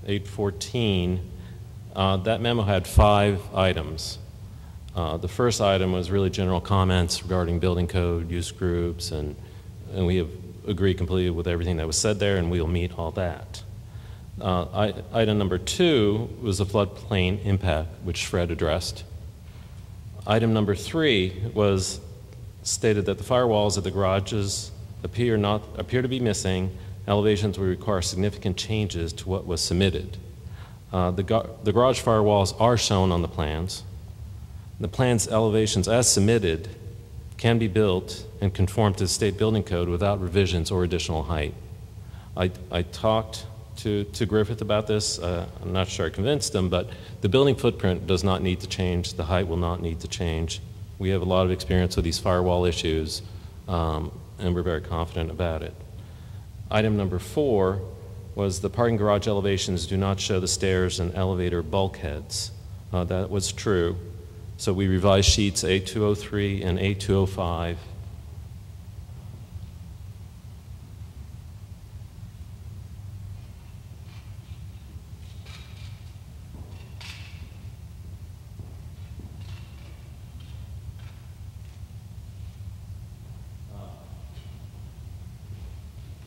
Speaker 2: 8/14, that memo had 5 items. The first item was really general comments regarding building code, use groups, and we have agreed completely with everything that was said there, and we'll meet all that. Item number 2 was the floodplain impact, which Fred addressed. Item number 3 was stated that the firewalls of the garages appear to be missing. Elevations will require significant changes to what was submitted. The garage firewalls are shown on the plans. The plans elevations as submitted can be built and conform to the state building code without revisions or additional height. I talked to Griffith about this. I'm not sure I convinced him, but the building footprint does not need to change. The height will not need to change. We have a lot of experience with these firewall issues, and we're very confident about it. Item number 4 was the parking garage elevations do not show the stairs and elevator bulkheads. That was true. So we revised sheets A203 and A205.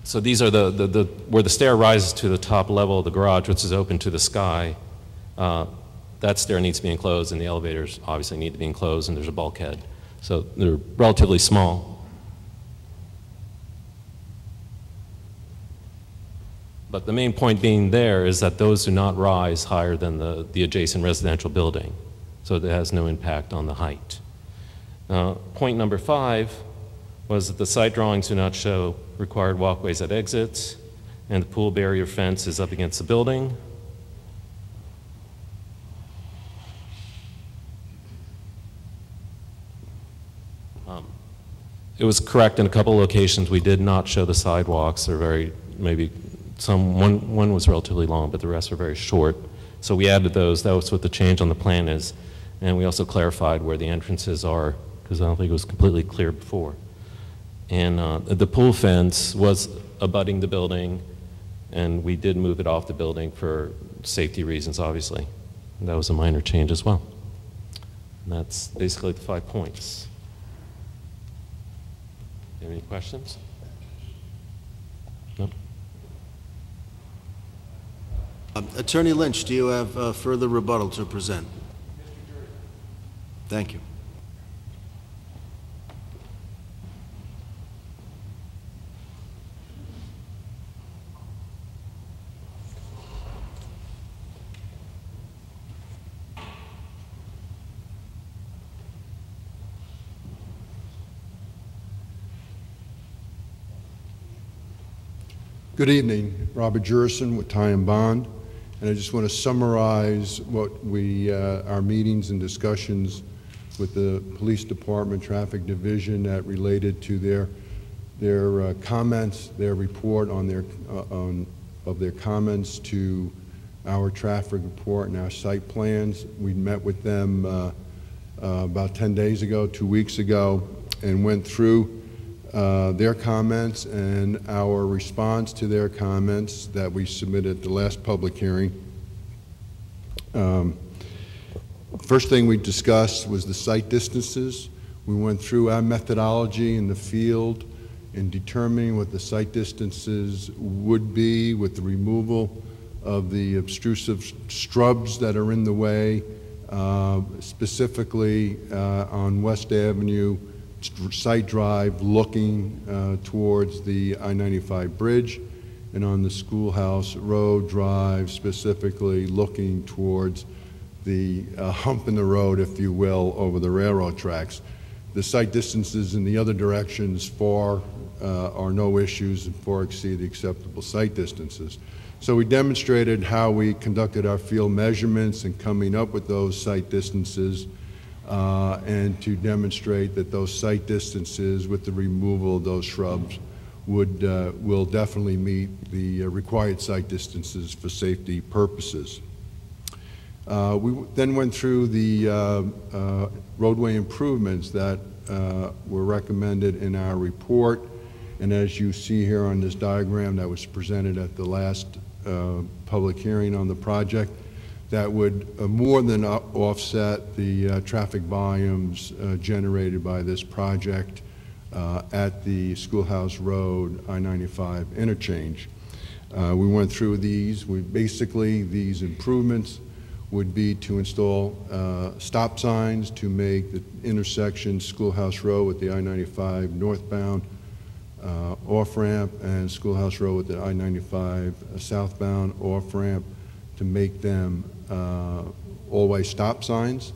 Speaker 2: So these are where the stair rises to the top level of the garage, which is open to the sky. That stair needs to be enclosed, and the elevators obviously need to be enclosed, and there's a bulkhead. So they're relatively small. But the main point being there is that those do not rise higher than the adjacent residential building. So it has no impact on the height. Point number 5 was that the site drawings do not show required walkways at exits, and the pool barrier fence is up against the building. It was correct in a couple of locations. We did not show the sidewalks. They're very, maybe one was relatively long, but the rest were very short. So we added those. That was what the change on the plan is. And we also clarified where the entrances are, because I don't think it was completely clear before. And the pool fence was abutting the building, and we did move it off the building for safety reasons, obviously. And that was a minor change as well. And that's basically the 5 points. Any questions? No?
Speaker 4: Attorney Lynch, do you have further rebuttal to present? Thank you.
Speaker 22: Good evening, Robert Jurison with Ty and Bond, and I just want to summarize what our meetings and discussions with the Police Department Traffic Division that related to their comments, their report on of their comments to our traffic report and our site plans. We met with them about 10 days ago, 2 weeks ago, and went through their comments and our response to their comments that we submitted at the last public hearing. First thing we discussed was the site distances. We went through our methodology in the field in determining what the site distances would be with the removal of the obtrusive shrubs that are in the way, specifically on West Avenue, Site Drive, looking towards the I-95 bridge, and on the Schoolhouse Road Drive, specifically looking towards the hump in the road, if you will, over the railroad tracks. The site distances in the other directions far are no issues and far exceed the acceptable site distances. So we demonstrated how we conducted our field measurements and coming up with those site distances, and to demonstrate that those site distances with the removal of those shrubs will definitely meet the required site distances for safety purposes. We then went through the roadway improvements that were recommended in our report, and as you see here on this diagram that was presented at the last public hearing on the project, that would more than offset the traffic volumes generated by this project at the Schoolhouse Road I-95 interchange. We went through these. Basically, these improvements would be to install stop signs to make the intersection Schoolhouse Road with the I-95 northbound off-ramp and Schoolhouse Road with the I-95 southbound off-ramp, to make them all-way stop signs,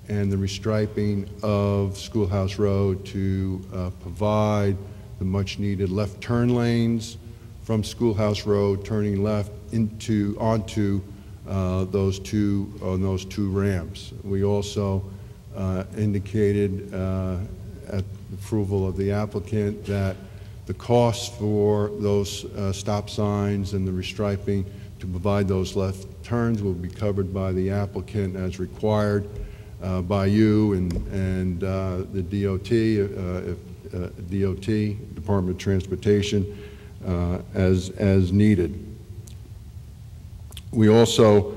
Speaker 22: and the restriping of Schoolhouse Road to provide the much-needed left turn lanes from Schoolhouse Road, turning left onto those two ramps. We also indicated at the approval of the applicant that the costs for those stop signs and the restriping to provide those left turns will be covered by the applicant as required by you and the DOT, Department of Transportation, as needed. We also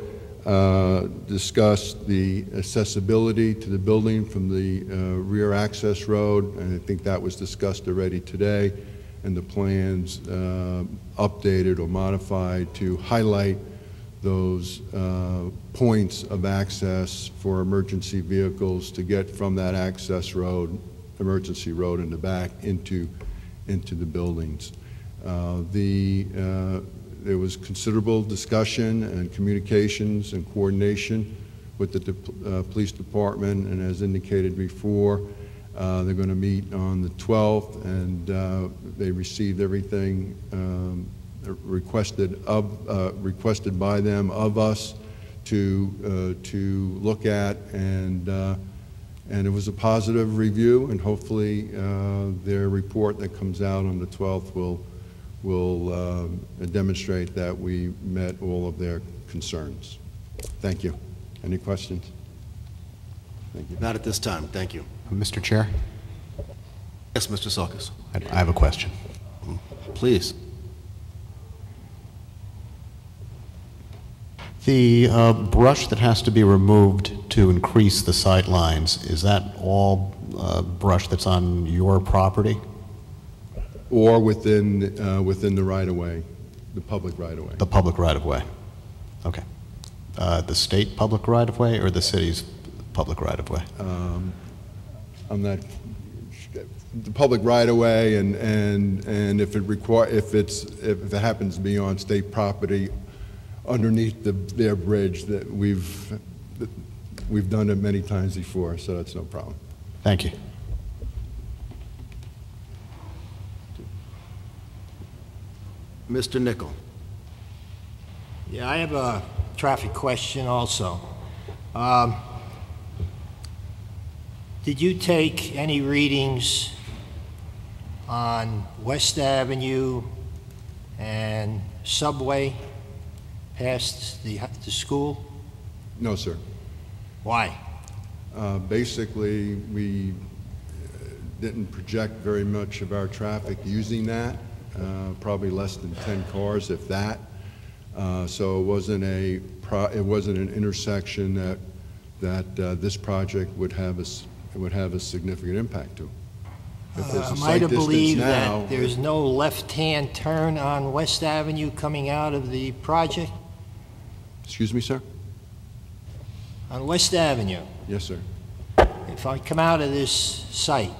Speaker 22: discussed the accessibility to the building from the rear access road, and I think that was discussed already today, and the plans updated or modified to highlight those points of access for emergency vehicles to get from that access road, emergency road in the back into the buildings. There was considerable discussion and communications and coordination with the police department, and as indicated before, they're going to meet on the 12th, and they received everything requested by them of us to look at, and it was a positive review, and hopefully their report that comes out on the 12th will demonstrate that we met all of their concerns. Thank you. Any questions? Thank you.
Speaker 4: Not at this time. Thank you.
Speaker 9: Mr. Chair?
Speaker 4: Yes, Mr. Salkis.
Speaker 9: I have a question.
Speaker 4: Please.
Speaker 9: The brush that has to be removed to increase the sight lines, is that all brush that's on your property?
Speaker 22: Or within the right-of-way, the public right-of-way.
Speaker 9: The public right-of-way. Okay. The state public right-of-way or the city's public right-of-way?
Speaker 22: I'm not. The public right-of-way, and if it happens to be on state property, underneath their bridge, that we've done it many times before, so that's no problem.
Speaker 9: Thank you.
Speaker 4: Mr. Nickel.
Speaker 10: Yeah, I have a traffic question also. Did you take any readings on West Avenue and Subway past the school?
Speaker 22: No, sir.
Speaker 10: Why?
Speaker 22: Basically, we didn't project very much of our traffic using that, probably less than 10 cars, if that. So it wasn't an intersection that this project would have a significant impact to.
Speaker 10: Am I to believe that there's no left-hand turn on West Avenue coming out of the project?
Speaker 22: Excuse me, sir?
Speaker 10: On West Avenue,
Speaker 22: Yes, sir.
Speaker 10: if I come out of this site,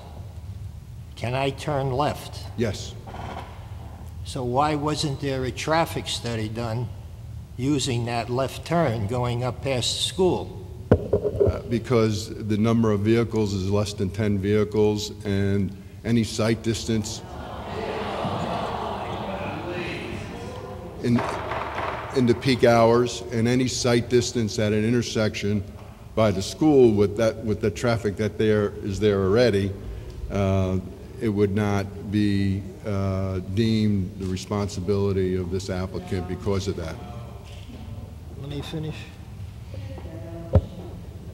Speaker 10: can I turn left?
Speaker 22: Yes.
Speaker 10: So why wasn't there a traffic study done using that left turn going up past the school?
Speaker 22: Because the number of vehicles is less than 10 vehicles, and any sight distance in the peak hours, and any sight distance at an intersection by the school with the traffic that is there already, it would not be deemed the responsibility of this applicant because of that.
Speaker 10: Let me finish.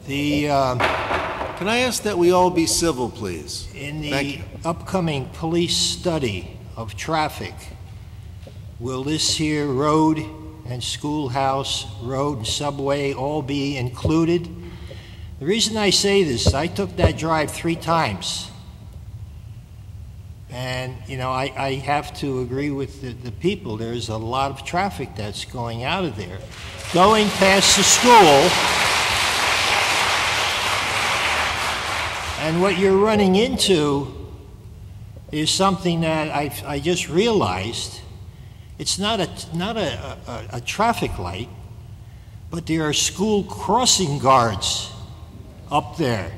Speaker 4: Can I ask that we all be civil, please?
Speaker 10: In the upcoming police study of traffic, will this here road and schoolhouse, road and subway all be included? The reason I say this, I took that drive 3 times. And, you know, I have to agree with the people. There's a lot of traffic that's going out of there. Going past the school, and what you're running into is something that I just realized. It's not a traffic light, but there are school crossing guards up there.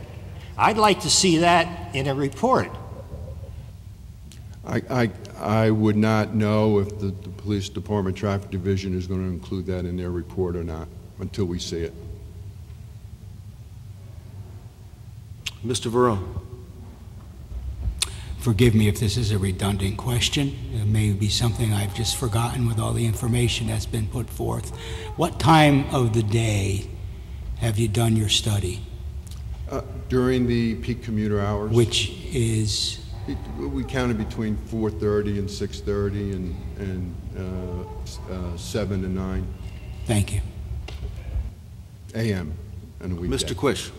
Speaker 10: I'd like to see that in a report.
Speaker 22: I would not know if the Police Department Traffic Division is going to include that in their report or not until we see it.
Speaker 4: Mr. Varone.
Speaker 6: Forgive me if this is a redundant question. It may be something I've just forgotten with all the information that's been put forth. What time of the day have you done your study?
Speaker 22: During the peak commuter hours.
Speaker 6: Which is?
Speaker 22: We counted between 4:30 and 6:30 and 7 to 9.
Speaker 6: Thank you.
Speaker 22: A.M. on a weekday.
Speaker 4: Mr. Quish.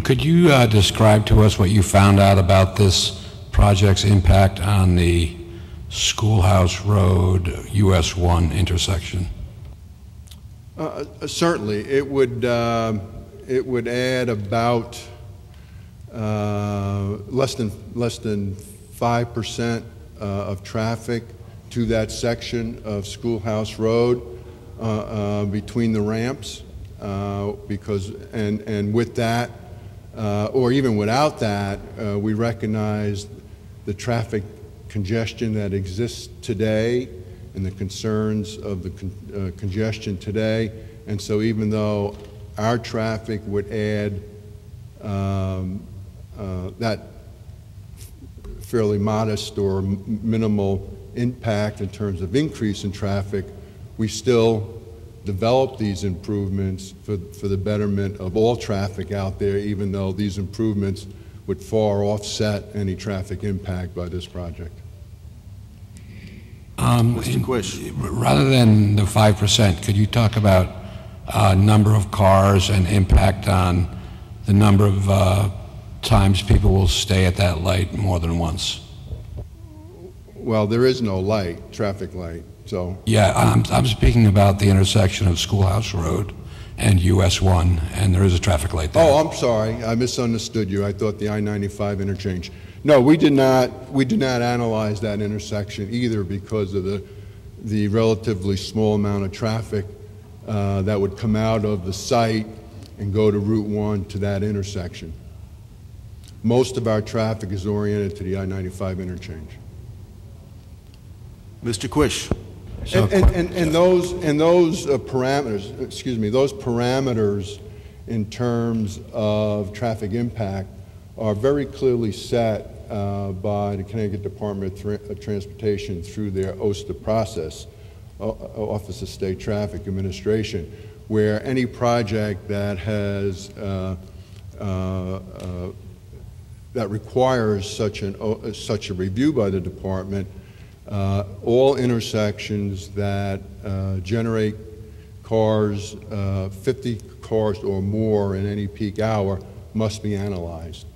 Speaker 5: Could you describe to us what you found out about this project's impact on the Schoolhouse Road US 1 intersection?
Speaker 22: Certainly, it would add about less than 5% of traffic to that section of Schoolhouse Road between the ramps, because with that, or even without that, we recognize the traffic congestion that exists today and the concerns of the congestion today. And so even though our traffic would add that fairly modest or minimal impact in terms of increase in traffic, we still develop these improvements for the betterment of all traffic out there, even though these improvements would far offset any traffic impact by this project.
Speaker 4: Mr. Quish.
Speaker 5: Rather than the 5%, could you talk about number of cars and impact on the number of times people will stay at that light more than once?
Speaker 22: Well, there is no light, traffic light, so.
Speaker 5: Yeah, I'm speaking about the intersection of Schoolhouse Road and US 1, and there is a traffic light there.
Speaker 22: Oh, I'm sorry, I misunderstood you. I thought the I-95 interchange. No, we did not analyze that intersection either because of the relatively small amount of traffic that would come out of the site and go to Route 1 to that intersection. Most of our traffic is oriented to the I-95 interchange.
Speaker 4: Mr. Quish.
Speaker 22: And those parameters, excuse me, those parameters in terms of traffic impact are very clearly set by the Connecticut Department of Transportation through their OSTA process, Office of State Traffic Administration, where any project that has that requires such a review by the department, all intersections that generate cars, 50 cars or more in any peak hour, must be analyzed.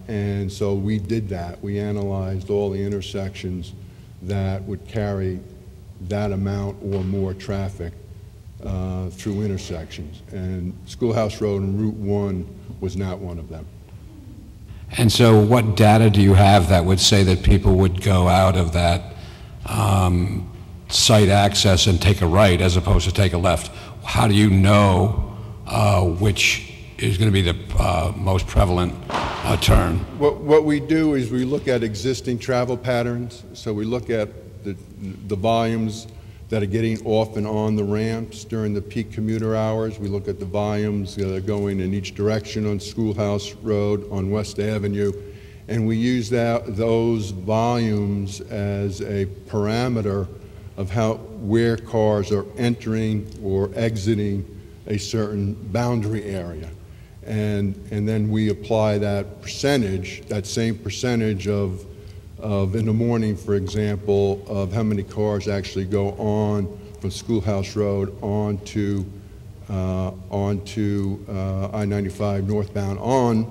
Speaker 22: And so we did that. We analyzed all the intersections that would carry that amount or more traffic through intersections. And Schoolhouse Road and Route 1 was not one of them.
Speaker 5: And so what data do you have that would say that people would go out of that site access and take a right as opposed to take a left? How do you know which is going to be the most prevalent turn?
Speaker 22: What we do is we look at existing travel patterns. So we look at the volumes that are getting off and on the ramps during the peak commuter hours. We look at the volumes that are going in each direction on Schoolhouse Road, on West Avenue, and we use those volumes as a parameter of where cars are entering or exiting a certain boundary area. And then we apply that percentage, that same percentage of in the morning, for example, of how many cars actually go on from Schoolhouse Road onto I-95 northbound on,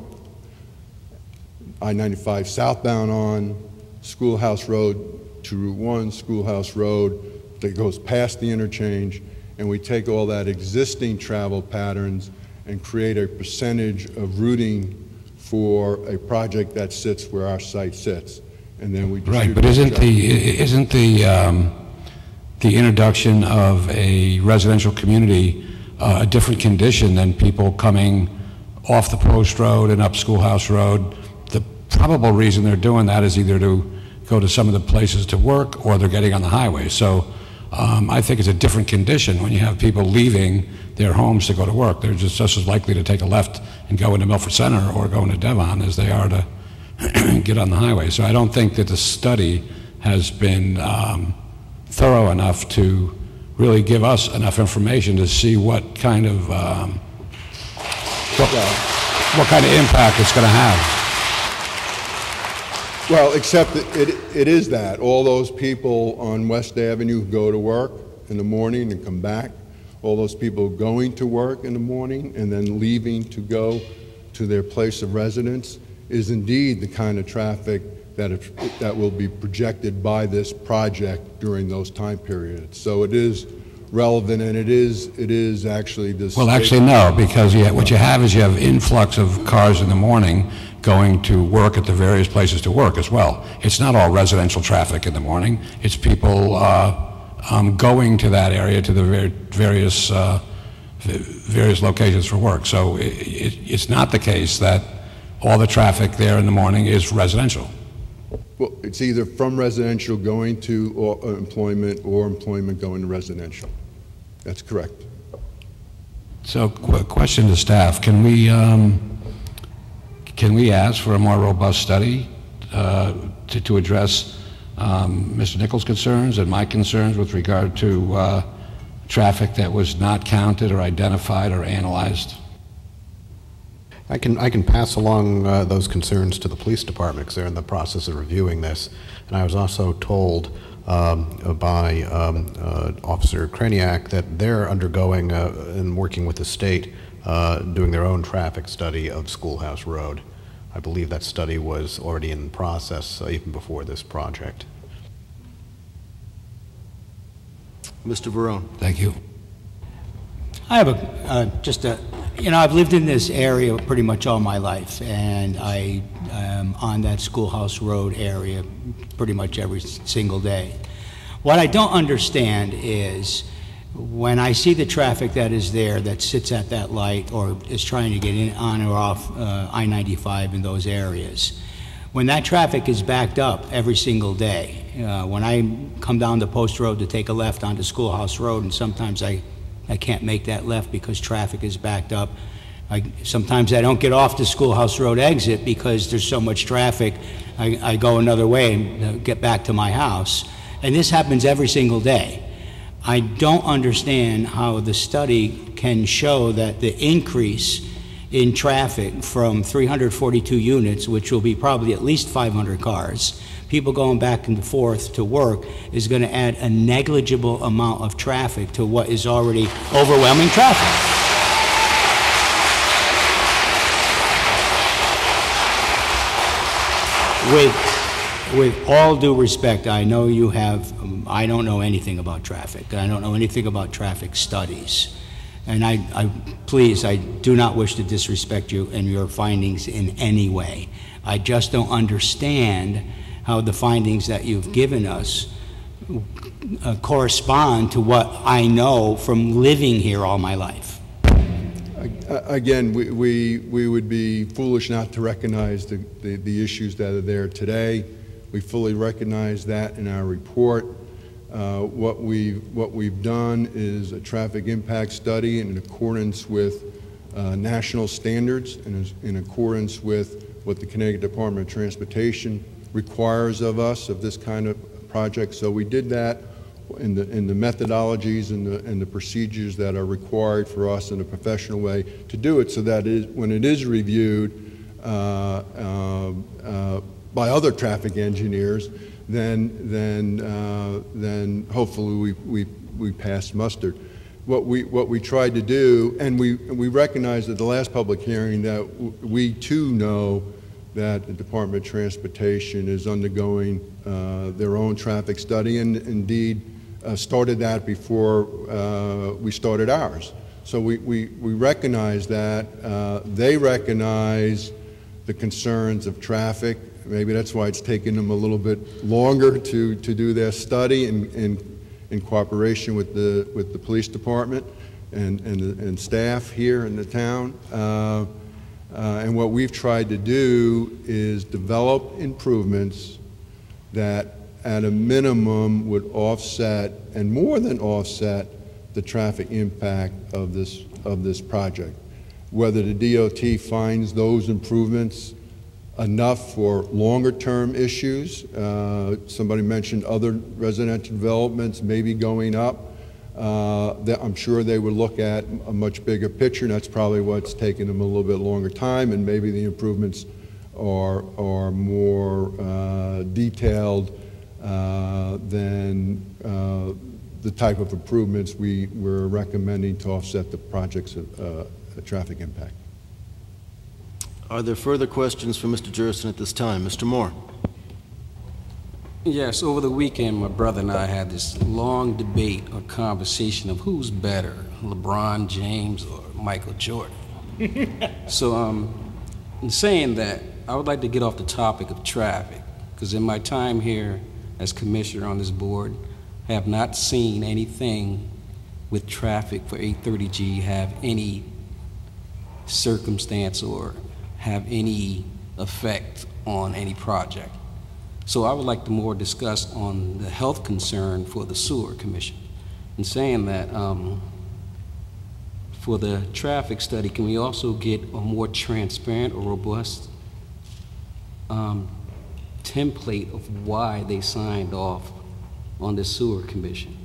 Speaker 22: I-95 southbound on, Schoolhouse Road to Route 1, Schoolhouse Road that goes past the interchange, and we take all that existing travel patterns and create a percentage of routing for a project that sits where our site sits. And then we
Speaker 5: right, but isn't the introduction of a residential community a different condition than people coming off the Post Road and up Schoolhouse Road? The probable reason they're doing that is either to go to some of the places to work or they're getting on the highway. So I think it's a different condition when you have people leaving their homes to go to work. They're just as likely to take a left and go into Milford Center or go into Devon as they are to get on the highway. So I don't think that the study has been thorough enough to really give us enough information to see what kind of what kind of impact it's going to have.
Speaker 22: Well, except that it is that. All those people on West Avenue who go to work in the morning and come back, all those people going to work in the morning and then leaving to go to their place of residence is indeed the kind of traffic that will be projected by this project during those time periods. So it is relevant, and it is actually this.
Speaker 5: Well, actually, no, because what you have is you have influx of cars in the morning going to work at the various places to work as well. It's not all residential traffic in the morning. It's people going to that area to the various locations for work. So it's not the case that all the traffic there in the morning is residential.
Speaker 22: Well, it's either from residential going to employment or employment going to residential. That's correct.
Speaker 5: So, question to staff: Can we ask for a more robust study to address Mr. Nichols' concerns and my concerns with regard to traffic that was not counted or identified or analyzed?
Speaker 9: I can pass along those concerns to the police department because they're in the process of reviewing this. And I was also told by Officer Kraniak that they're undergoing and working with the state doing their own traffic study of Schoolhouse Road. I believe that study was already in process even before this project.
Speaker 4: Mr. Verone.
Speaker 5: Thank you.
Speaker 6: I have I've lived in this area pretty much all my life, and I am on that Schoolhouse Road area pretty much every single day. What I don't understand is when I see the traffic that is there that sits at that light or is trying to get in on or off I-95 in those areas, when that traffic is backed up every single day, when I come down the Post Road to take a left onto Schoolhouse Road, and sometimes I can't make that left because traffic is backed up. Sometimes I don't get off the Schoolhouse Road exit because there's so much traffic. I go another way and get back to my house. And this happens every single day. I don't understand how the study can show that the increase in traffic from 342 units, which will be probably at least 500 cars, people going back and forth to work, is going to add a negligible amount of traffic to what is already overwhelming traffic. With all due respect, I know you have, I don't know anything about traffic. I don't know anything about traffic studies. And please, I do not wish to disrespect you and your findings in any way. I just don't understand how the findings that you've given us correspond to what I know from living here all my life.
Speaker 22: Again, we would be foolish not to recognize the issues that are there today. We fully recognize that in our report. What we've done is a traffic impact study in accordance with national standards and in accordance with what the Connecticut Department of Transportation requires of us of this kind of project. So we did that in the methodologies and the procedures that are required for us in a professional way to do it, so that when it is reviewed by other traffic engineers, then hopefully we pass muster. What we tried to do, and we recognized at the last public hearing that we too know that the Department of Transportation is undergoing their own traffic study, and indeed started that before we started ours. So we recognize that. They recognize the concerns of traffic. Maybe that's why it's taken them a little bit longer to do their study in cooperation with the police department and staff here in the town. And what we've tried to do is develop improvements that at a minimum would offset, and more than offset, the traffic impact of this project. Whether the DOT finds those improvements enough for longer term issues, somebody mentioned other residential developments maybe going up, I'm sure they would look at a much bigger picture, and that's probably what's taken them a little bit longer time, and maybe the improvements are more detailed than the type of improvements we're recommending to offset the project's traffic impact.
Speaker 4: Are there further questions for Mr. Jurison at this time? Mr. Moore.
Speaker 3: Yes, over the weekend, my brother and I had this long debate or conversation of who's better, LeBron James or Michael Jordan. So in saying that, I would like to get off the topic of traffic, because in my time here as commissioner on this board, I have not seen anything with traffic for 830G have any circumstance or have any effect on any project. So I would like to more discuss on the health concern for the sewer commission. In saying that, for the traffic study, can we also get a more transparent or robust template of why they signed off on the sewer commission,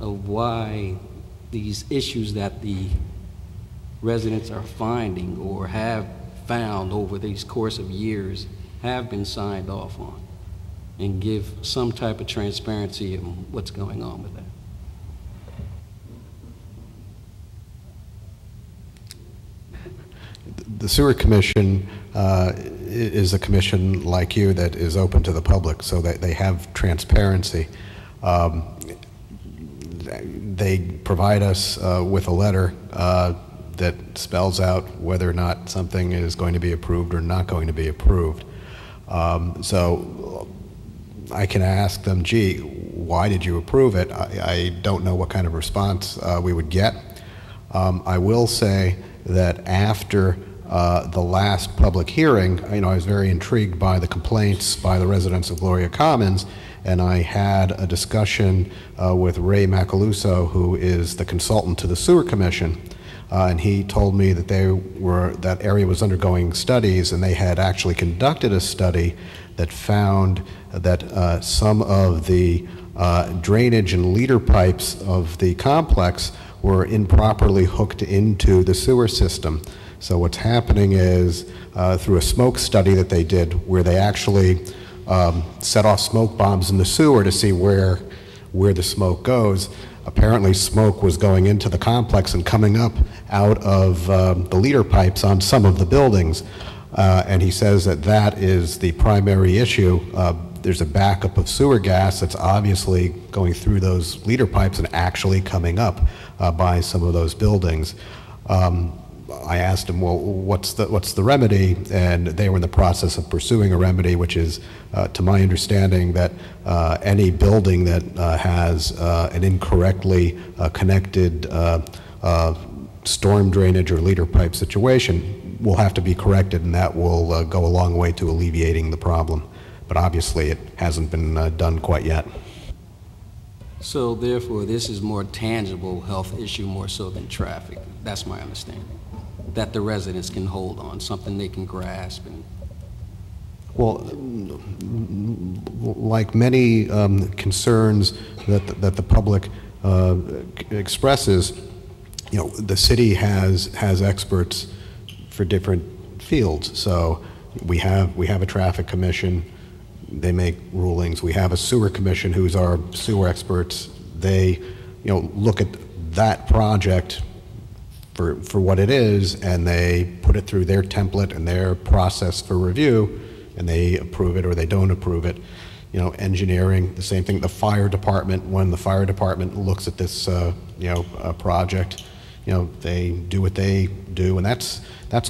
Speaker 3: of why these issues that the residents are finding or have found over these course of years have been signed off on, and give some type of transparency of what's going on with that.
Speaker 9: The Sewer Commission is a commission like you that is open to the public, so that they have transparency. They provide us with a letter that spells out whether or not something is going to be approved or not going to be approved. So I can ask them, gee, why did you approve it? I don't know what kind of response we would get. I will say that after the last public hearing, I was very intrigued by the complaints by the residents of Gloria Commons, and I had a discussion with Ray Macaluso, who is the consultant to the Sewer Commission, and he told me that that area was undergoing studies, and they had actually conducted a study that found that some of the drainage and leader pipes of the complex were improperly hooked into the sewer system. So what's happening is, through a smoke study that they did, where they actually set off smoke bombs in the sewer to see where the smoke goes, apparently smoke was going into the complex and coming up out of the leader pipes on some of the buildings. And he says that that is the primary issue. There's a backup of sewer gas that's obviously going through those leader pipes and actually coming up by some of those buildings. I asked him, well, what's the remedy? And they were in the process of pursuing a remedy, which is, to my understanding, that any building that has an incorrectly connected storm drainage or leader pipe situation will have to be corrected, and that will go a long way to alleviating the problem. But obviously it hasn't been done quite yet.
Speaker 3: So therefore, this is more tangible health issue more so than traffic. That's my understanding. That the residents can hold on, something they can grasp. And
Speaker 9: Well, like many concerns that the public expresses, you know, the city has experts for different fields. So we have a traffic commission. They make rulings. We have a sewer commission who's our sewer experts. They, you know, look at that project for what it is, and they put it through their template and their process for review, and they approve it or they don't approve it. You know, engineering, the same thing. The fire department, when the fire department looks at this, project, you know, they do what they do, and that's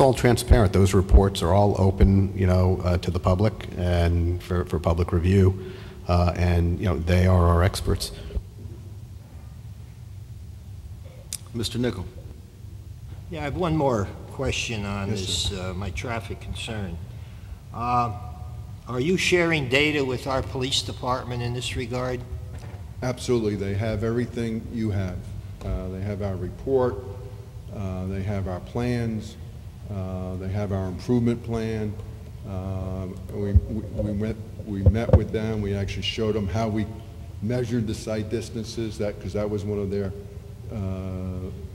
Speaker 9: all transparent. Those reports are all open, you know, to the public and for public review, and you know, they are our experts.
Speaker 4: Mr. Nickel.
Speaker 10: Yeah, I have one more question on this, my traffic concern. Are you sharing data with our police department in this regard?
Speaker 22: Absolutely. They have everything you have. They have our report. They have our plans. They have our improvement plan. We met with them. We actually showed them how we measured the site distances, because that was one of their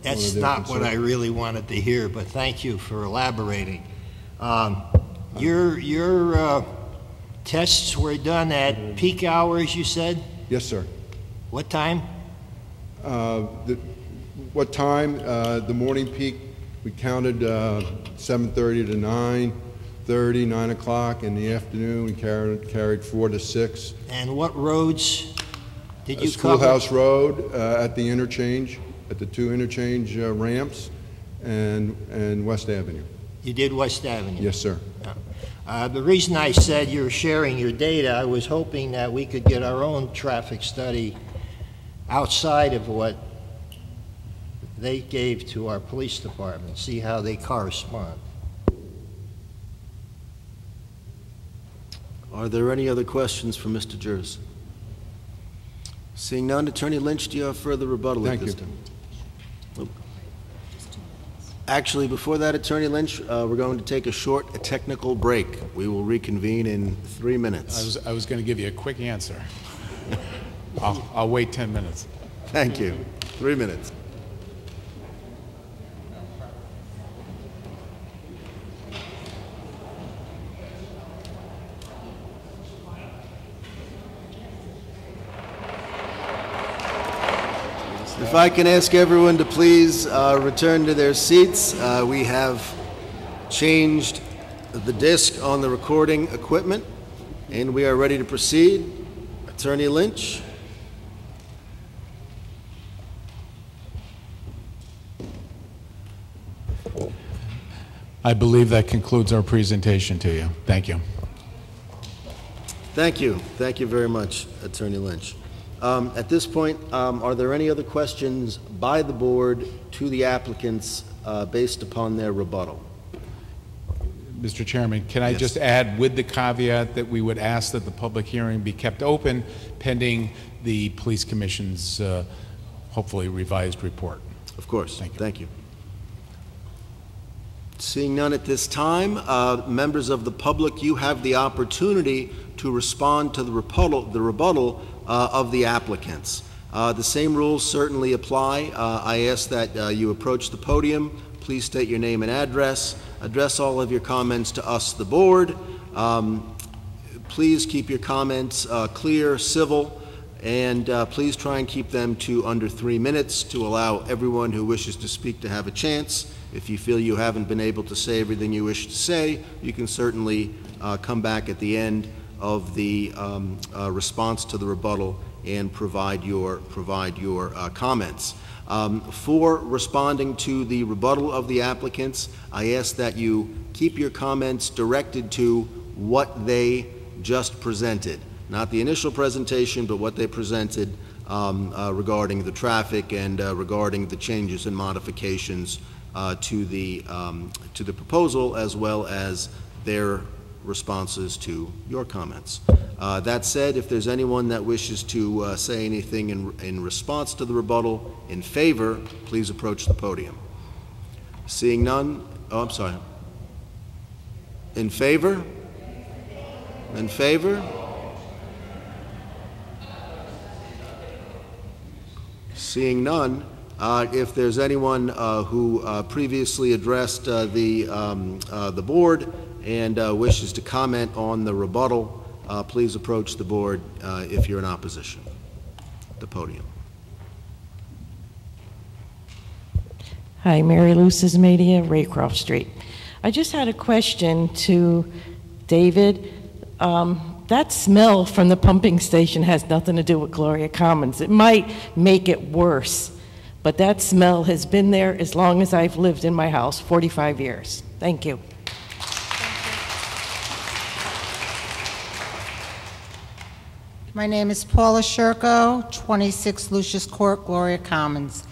Speaker 10: That's not what I really wanted to hear, but thank you for elaborating. Your tests were done at peak hours, you said?
Speaker 22: Yes, sir.
Speaker 10: What time?
Speaker 22: What time? The morning peak, we counted 7:30 to 9:30, 9 o'clock. In the afternoon, we carried 4 to 6.
Speaker 10: And what roads did you cover?
Speaker 22: Schoolhouse Road at the interchange, at the 2 interchange ramps, and West Avenue.
Speaker 10: You did West Avenue?
Speaker 22: Yes, sir.
Speaker 10: The reason I said you're sharing your data, I was hoping that we could get our own traffic study outside of what they gave to our police department, see how they correspond.
Speaker 4: Are there any other questions for Mr. Jers? Seeing none, Attorney Lynch, do you have further rebuttal at this time? Actually, before that, Attorney Lynch, we're going to take a short technical break. We will reconvene in 3 minutes.
Speaker 20: I was going to give you a quick answer. I'll wait 10 minutes.
Speaker 4: Thank you. 3 minutes. If I can ask everyone to please return to their seats. We have changed the disc on the recording equipment, and we are ready to proceed. Attorney Lynch.
Speaker 20: I believe that concludes our presentation to you. Thank you.
Speaker 4: Thank you. Thank you very much, Attorney Lynch. At this point, are there any other questions by the board to the applicants based upon their rebuttal?
Speaker 20: Mr. Chairman, can I just add, with the caveat that we would ask that the public hearing be kept open pending the Police Commission's hopefully revised report?
Speaker 4: Of course.
Speaker 20: Thank you.
Speaker 4: Thank you. Seeing none at this time, members of the public, you have the opportunity to respond to the rebuttal of the applicants. The same rules certainly apply. I ask that you approach the podium. Please state your name and address. Address all of your comments to us, the board. Please keep your comments clear, civil, and please try and keep them to under 3 minutes to allow everyone who wishes to speak to have a chance. If you feel you haven't been able to say everything you wish to say, you can certainly come back at the end of the response to the rebuttal and provide your comments. For responding to the rebuttal of the applicants, I ask that you keep your comments directed to what they just presented. Not the initial presentation, but what they presented regarding the traffic and regarding the changes and modifications to the proposal, as well as their responses to your comments. That said, if there's anyone that wishes to say anything in response to the rebuttal in favor, please approach the podium. Seeing none, oh, I'm sorry. In favor? In favor? Seeing none, if there's anyone who previously addressed the board and wishes to comment on the rebuttal, please approach the board if you're in opposition. The podium.
Speaker 12: Hi, Mary Lou Sismedia, Raycroft Street. I just had a question to David. That smell from the pumping station has nothing to do with Gloria Commons. It might make it worse, but that smell has been there as long as I've lived in my house, 45 years. Thank you.
Speaker 7: My name is Paula Sherko, 26 Lucius Court, Gloria Commons.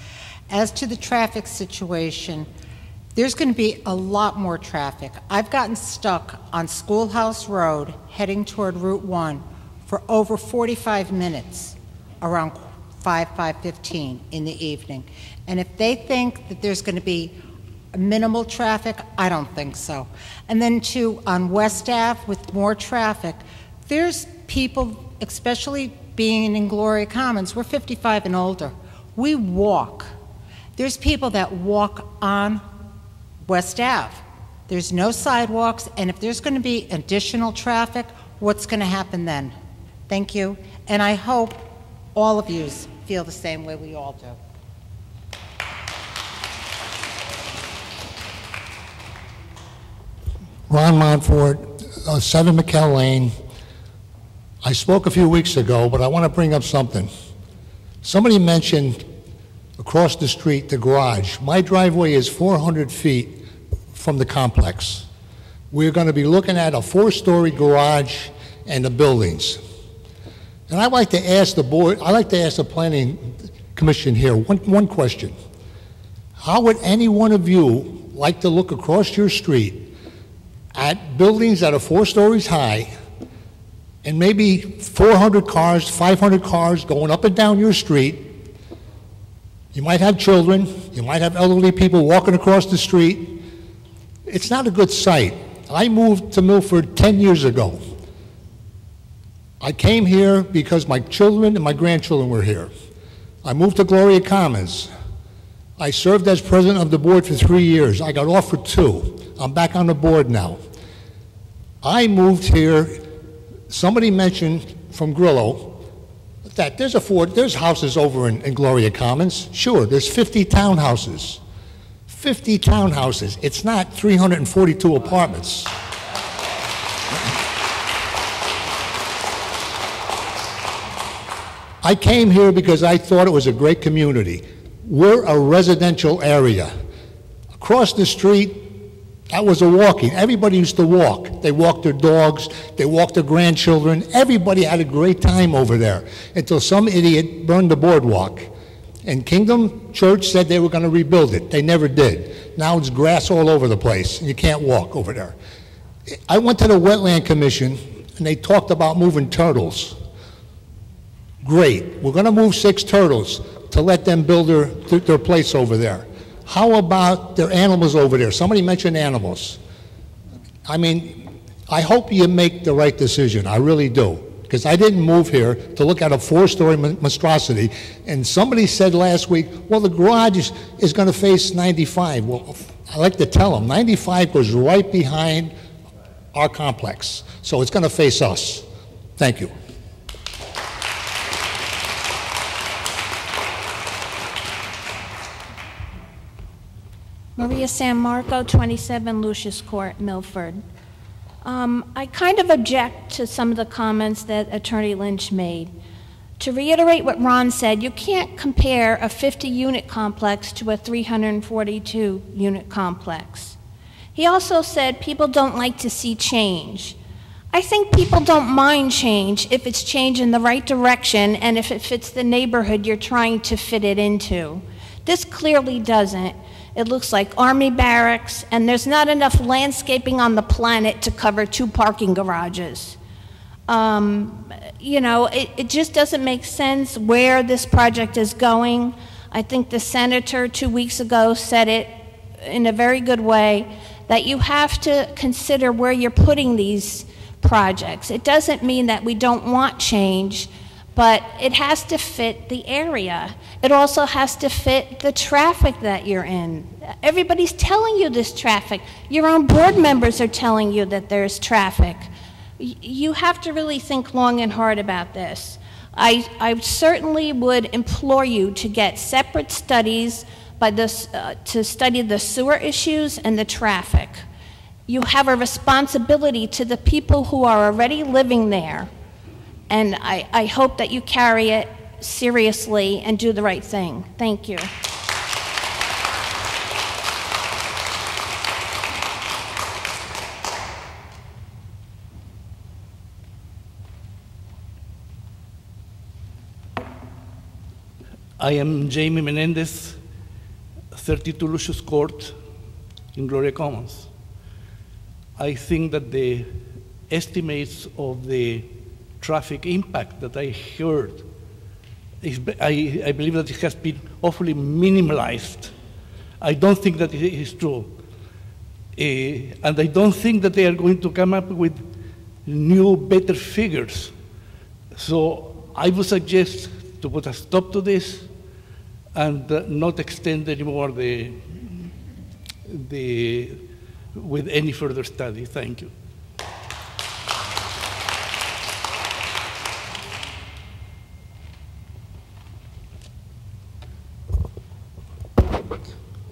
Speaker 7: As to the traffic situation, there's going to be a lot more traffic. I've gotten stuck on Schoolhouse Road heading toward Route 1 for over 45 minutes around 5:15 in the evening. And if they think that there's going to be minimal traffic, I don't think so. And then too, on West Ave with more traffic, there's people, especially being in Gloria Commons, we're 55 and older. We walk. There's people that walk on West Ave. There's no sidewalks, and if there's going to be additional traffic, what's going to happen then? Thank you, and I hope all of you feel the same way we all do.
Speaker 8: Ron Montfort, 7 McKell Lane. I spoke a few weeks ago, but I want to bring up something. Somebody mentioned across the street, the garage. My driveway is 400 feet from the complex. We're going to be looking at a 4-story garage and the buildings. And I'd like to ask the board, I'd like to ask the Planning Commission here one question. How would any one of you like to look across your street at buildings that are 4 stories high and maybe 400 cars, 500 cars going up and down your street? You might have children, you might have elderly people walking across the street. It's not a good sight. I moved to Milford 10 years ago. I came here because my children and my grandchildren were here. I moved to Gloria Commons. I served as president of the board for 3 years. I got off for 2. I'm back on the board now. I moved here, somebody mentioned from Grillo, that there's houses over in Gloria Commons. Sure, there's 50 townhouses. 50 townhouses. It's not 342 apartments. I came here because I thought it was a great community. We're a residential area. Across the street, that was a walking. Everybody used to walk. They walked their dogs, they walked their grandchildren. Everybody had a great time over there until some idiot burned the boardwalk. And Kingdom Church said they were going to rebuild it. They never did. Now it's grass all over the place. You can't walk over there. I went to the Wetland Commission, and they talked about moving turtles. Great. We're going to move 6 turtles to let them build their place over there. How about their animals over there? Somebody mentioned animals. I mean, I hope you make the right decision. I really do. Because I didn't move here to look at a 4-story monstrosity. And somebody said last week, well, the garage is going to face 95. Well, I like to tell them, 95 goes right behind our complex. So it's going to face us. Thank you.
Speaker 23: Maria San Marco, 27 Lucius Court, Milford. I kind of object to some of the comments that Attorney Lynch made. To reiterate what Ron said, you can't compare a 50-unit complex to a 342-unit complex. He also said people don't like to see change. I think people don't mind change if it's change in the right direction and if it fits the neighborhood you're trying to fit it into. This clearly doesn't. It looks like Army barracks, and there's not enough landscaping on the planet to cover 2 parking garages. You know, it just doesn't make sense where this project is going. I think the senator 2 weeks ago said it in a very good way, that you have to consider where you're putting these projects. It doesn't mean that we don't want change, but it has to fit the area. It also has to fit the traffic that you're in. Everybody's telling you there's traffic. Your own board members are telling you that there's traffic. You have to really think long and hard about this. I certainly would implore you to get separate studies by this, to study the sewer issues and the traffic. You have a responsibility to the people who are already living there, and I hope that you carry it seriously and do the right thing. Thank you.
Speaker 15: I am Jamie Menendez, 32 Lucius Court in Gloria Commons. I think that the estimates of the traffic impact that I heard, I believe that it has been awfully minimalized. I don't think that it is true. And I don't think that they are going to come up with new, better figures. So I would suggest to put a stop to this and not extend anymore with any further study. Thank you.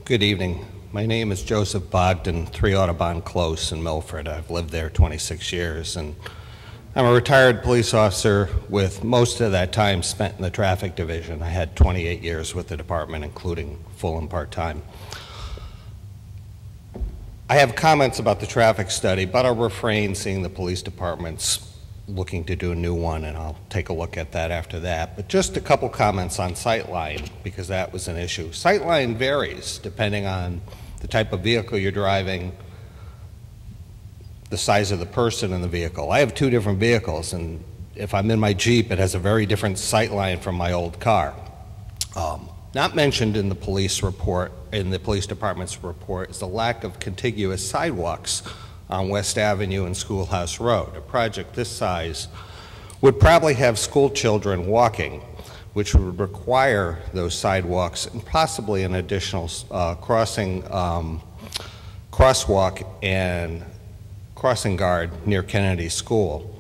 Speaker 1: Good evening. My name is Joseph Bogdan, 3 Audubon Close in Milford. I've lived there 26 years, and I'm a retired police officer with most of that time spent in the traffic division. I had 28 years with the department, including full and part-time. I have comments about the traffic study, but I'll refrain, seeing the police department's looking to do a new one, and I'll take a look at that after that. But just a couple comments on sightline, because that was an issue. Sightline varies depending on the type of vehicle you're driving, the size of the person in the vehicle. I have 2 different vehicles, and if I'm in my Jeep, it has a very different sight line from my old car. Not mentioned in the police report, in the police department's report, is the lack of contiguous sidewalks on West Avenue and Schoolhouse Road. A project this size would probably have school children walking, which would require those sidewalks and possibly an additional crosswalk and crossing guard near Kennedy School.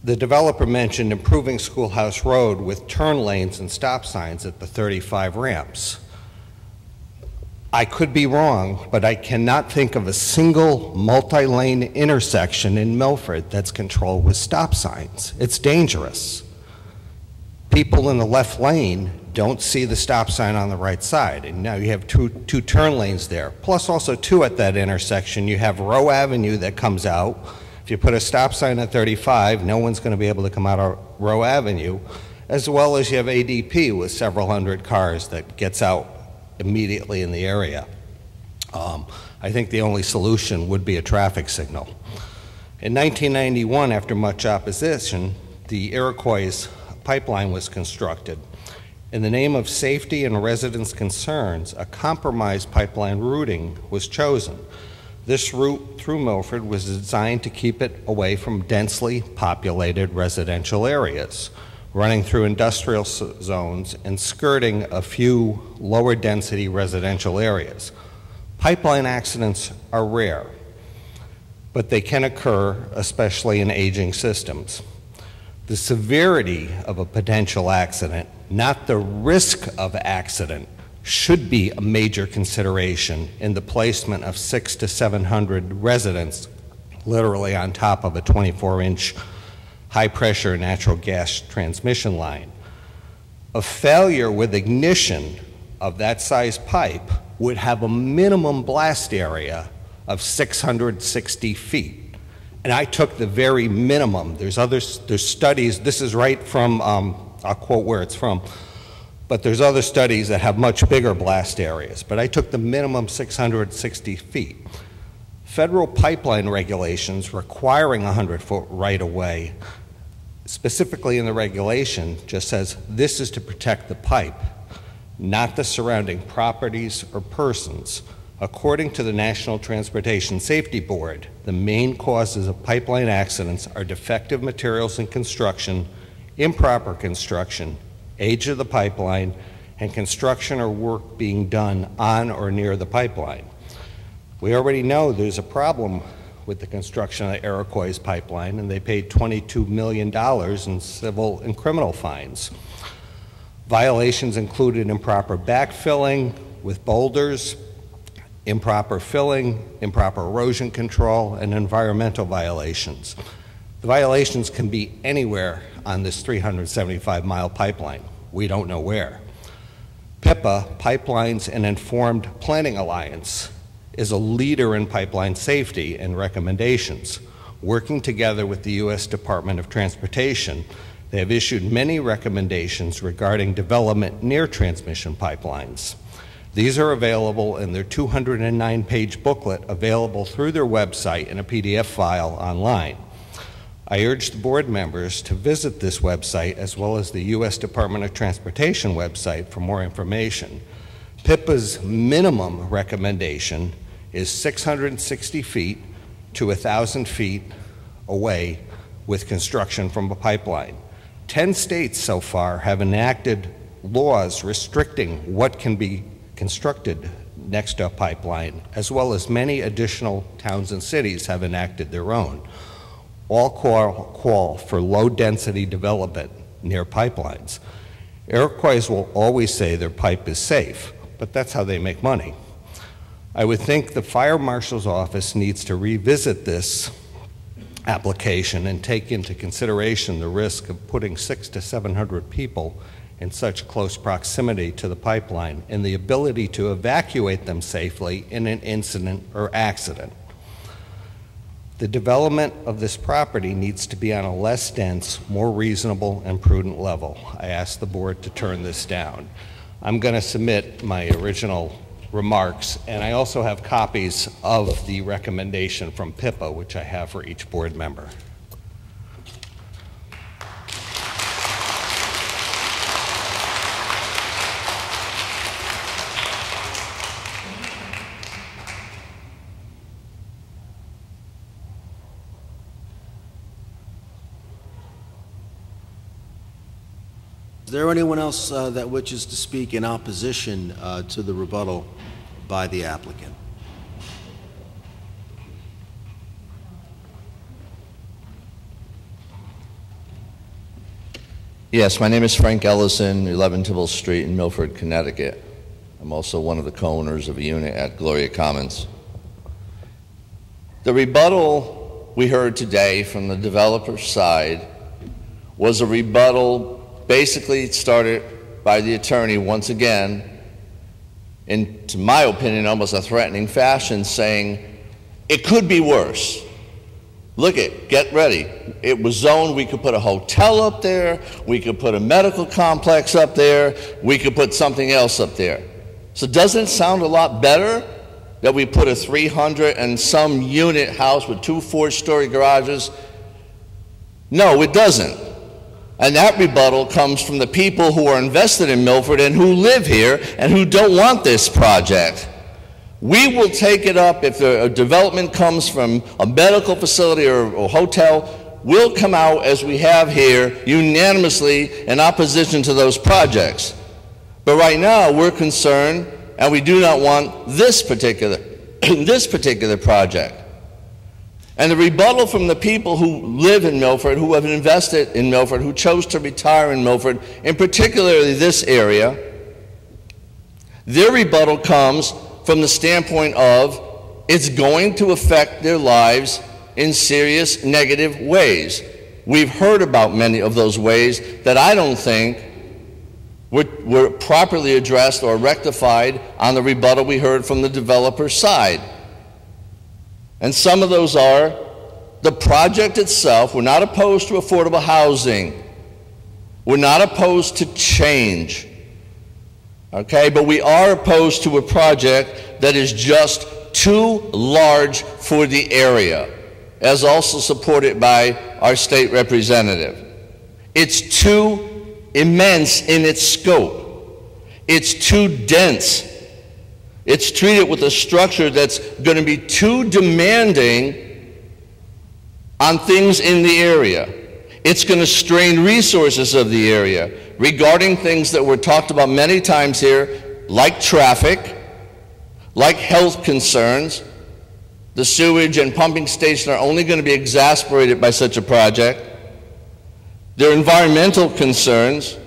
Speaker 1: The developer mentioned improving Schoolhouse Road with turn lanes and stop signs at the 35 ramps. I could be wrong, but I cannot think of a single multi-lane intersection in Milford that's controlled with stop signs. It's dangerous. People in the left lane don't see the stop sign on the right side, and now you have two turn lanes there. Plus also 2 at that intersection. You have Rowe Avenue that comes out. If you put a stop sign at 35, no one's going to be able to come out of Rowe Avenue, as well as you have ADP with several hundred cars that gets out immediately in the area. I think the only solution would be a traffic signal. In 1991, after much opposition, the Iroquois pipeline was constructed. In the name of safety and residents' concerns, a compromised pipeline routing was chosen. This route through Milford was designed to keep it away from densely populated residential areas, running through industrial zones and skirting a few lower density residential areas. Pipeline accidents are rare, but they can occur, especially in aging systems. The severity of a potential accident, not the risk of accident, should be a major consideration in the placement of 600 to 700 residents literally on top of a 24-inch high-pressure natural gas transmission line. A failure with ignition of that size pipe would have a minimum blast area of 660 feet. And I took the very minimum. There's studies, this is right from, I'll quote where it's from, but there's other studies that have much bigger blast areas. But I took the minimum 660 feet. Federal pipeline regulations requiring 100-foot right-of-way, specifically in the regulation, just says this is to protect the pipe, not the surrounding properties or persons. According to the National Transportation Safety Board, the main causes of pipeline accidents are defective materials in construction, improper construction, age of the pipeline, and construction or work being done on or near the pipeline. We already know there's a problem with the construction of the Iroquois pipeline, and they paid $22 million in civil and criminal fines. Violations included improper backfilling with boulders, improper filling, improper erosion control, and environmental violations. The violations can be anywhere on this 375-mile pipeline. We don't know where. PIPA, Pipelines and Informed Planning Alliance, is a leader in pipeline safety and recommendations. Working together with the U.S. Department of Transportation, they have issued many recommendations regarding development near transmission pipelines. These are available in their 209-page booklet available through their website in a PDF file online. I urge the board members to visit this website as well as the U.S. Department of Transportation website for more information. PIPA's minimum recommendation is 660 feet to 1,000 feet away with construction from a pipeline. 10 states so far have enacted laws restricting what can be constructed next to a pipeline, as well as many additional towns and cities have enacted their own. All call for low-density development near pipelines. Iroquois will always say their pipe is safe, but that's how they make money. I would think the fire marshal's office needs to revisit this application and take into consideration the risk of putting 600 to 700 people in such close proximity to the pipeline and the ability to evacuate them safely in an incident or accident. The development of this property needs to be on a less dense, more reasonable and prudent level. I ask the board to turn this down. I'm going to submit my original remarks, and I also have copies of the recommendation from PIPA, which I have for each board member.
Speaker 4: Is there anyone else that wishes to speak in opposition to the rebuttal by the applicant?
Speaker 11: Yes, my name is Frank Ellison, 11 Tibble Street in Milford, Connecticut. I'm also one of the co-owners of a unit at Gloria Commons. The rebuttal we heard today from the developer's side was a rebuttal basically started by the attorney once again, in, to my opinion, almost a threatening fashion, saying, it could be worse. Look it, get ready. It was zoned, we could put a hotel up there, we could put a medical complex up there, we could put something else up there. So doesn't it sound a lot better that we put a 300 and some unit house with 2 4-story garages? No, it doesn't. And that rebuttal comes from the people who are invested in Milford and who live here and who don't want this project. We will take it up if a development comes from a medical facility or a hotel. We'll come out as we have here unanimously in opposition to those projects. But right now we're concerned and we do not want this particular project. And the rebuttal from the people who live in Milford, who have invested in Milford, who chose to retire in Milford, in particularly this area, their rebuttal comes from the standpoint of it's going to affect their lives in serious negative ways. We've heard about many of those ways that I don't think were properly addressed or rectified on the rebuttal we heard from the developer's side. And some of those are the project itself. We're not opposed to affordable housing. We're not opposed to change. Okay, but we are opposed to a project that is just too large for the area, as also supported by our state representative. It's too immense in its scope. It's too dense. It's treated with a structure that's going to be too demanding on things in the area. It's going to strain resources of the area regarding things that were talked about many times here, like traffic, like health concerns. The sewage and pumping station are only going to be exacerbated by such a project. There are environmental concerns.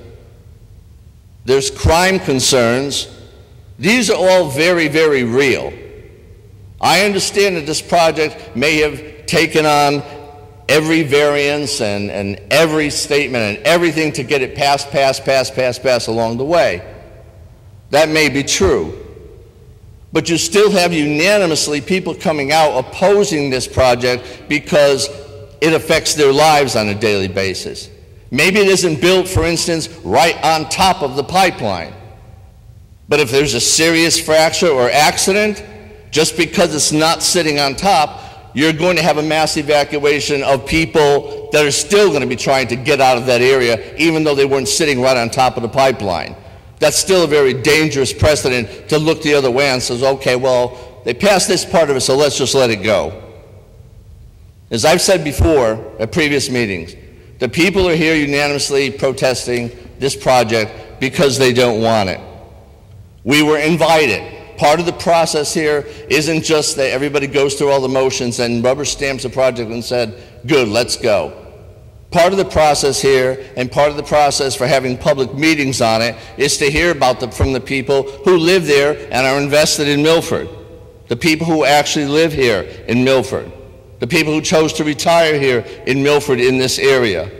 Speaker 11: There's crime concerns. These are all very, very real. I understand that this project may have taken on every variance and every statement and everything to get it passed along the way. That may be true. But you still have unanimously people coming out opposing this project because it affects their lives on a daily basis. Maybe it isn't built, for instance, right on top of the pipeline. But if there's a serious fracture or accident, just because it's not sitting on top, you're going to have a mass evacuation of people that are still going to be trying to get out of that area, even though they weren't sitting right on top of the pipeline. That's still a very dangerous precedent to look the other way and says, okay, well, they passed this part of it, so let's just let it go. As I've said before at previous meetings, the people are here unanimously protesting this project because they don't want it. We were invited. Part of the process here isn't just that everybody goes through all the motions and rubber stamps the project and said, good, let's go. Part of the process here and part of the process for having public meetings on it is to hear about from the people who live there and are invested in Milford, the people who actually live here in Milford, the people who chose to retire here in Milford in this area.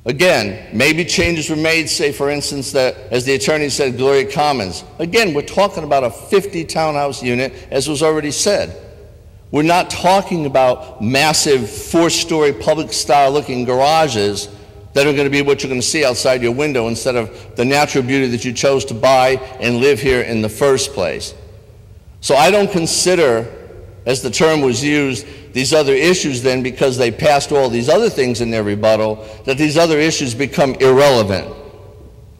Speaker 11: Again, maybe changes were made, say for instance that, as the attorney said, Gloria Commons. Again, we're talking about a 50 townhouse unit, as was already said. We're not talking about massive 4-story public style looking garages that are going to be what you're going to see outside your window instead of the natural beauty that you chose to buy and live here in the first place. So I don't consider, as the term was used, these other issues then, because they passed all these other things in their rebuttal, that these other issues become irrelevant.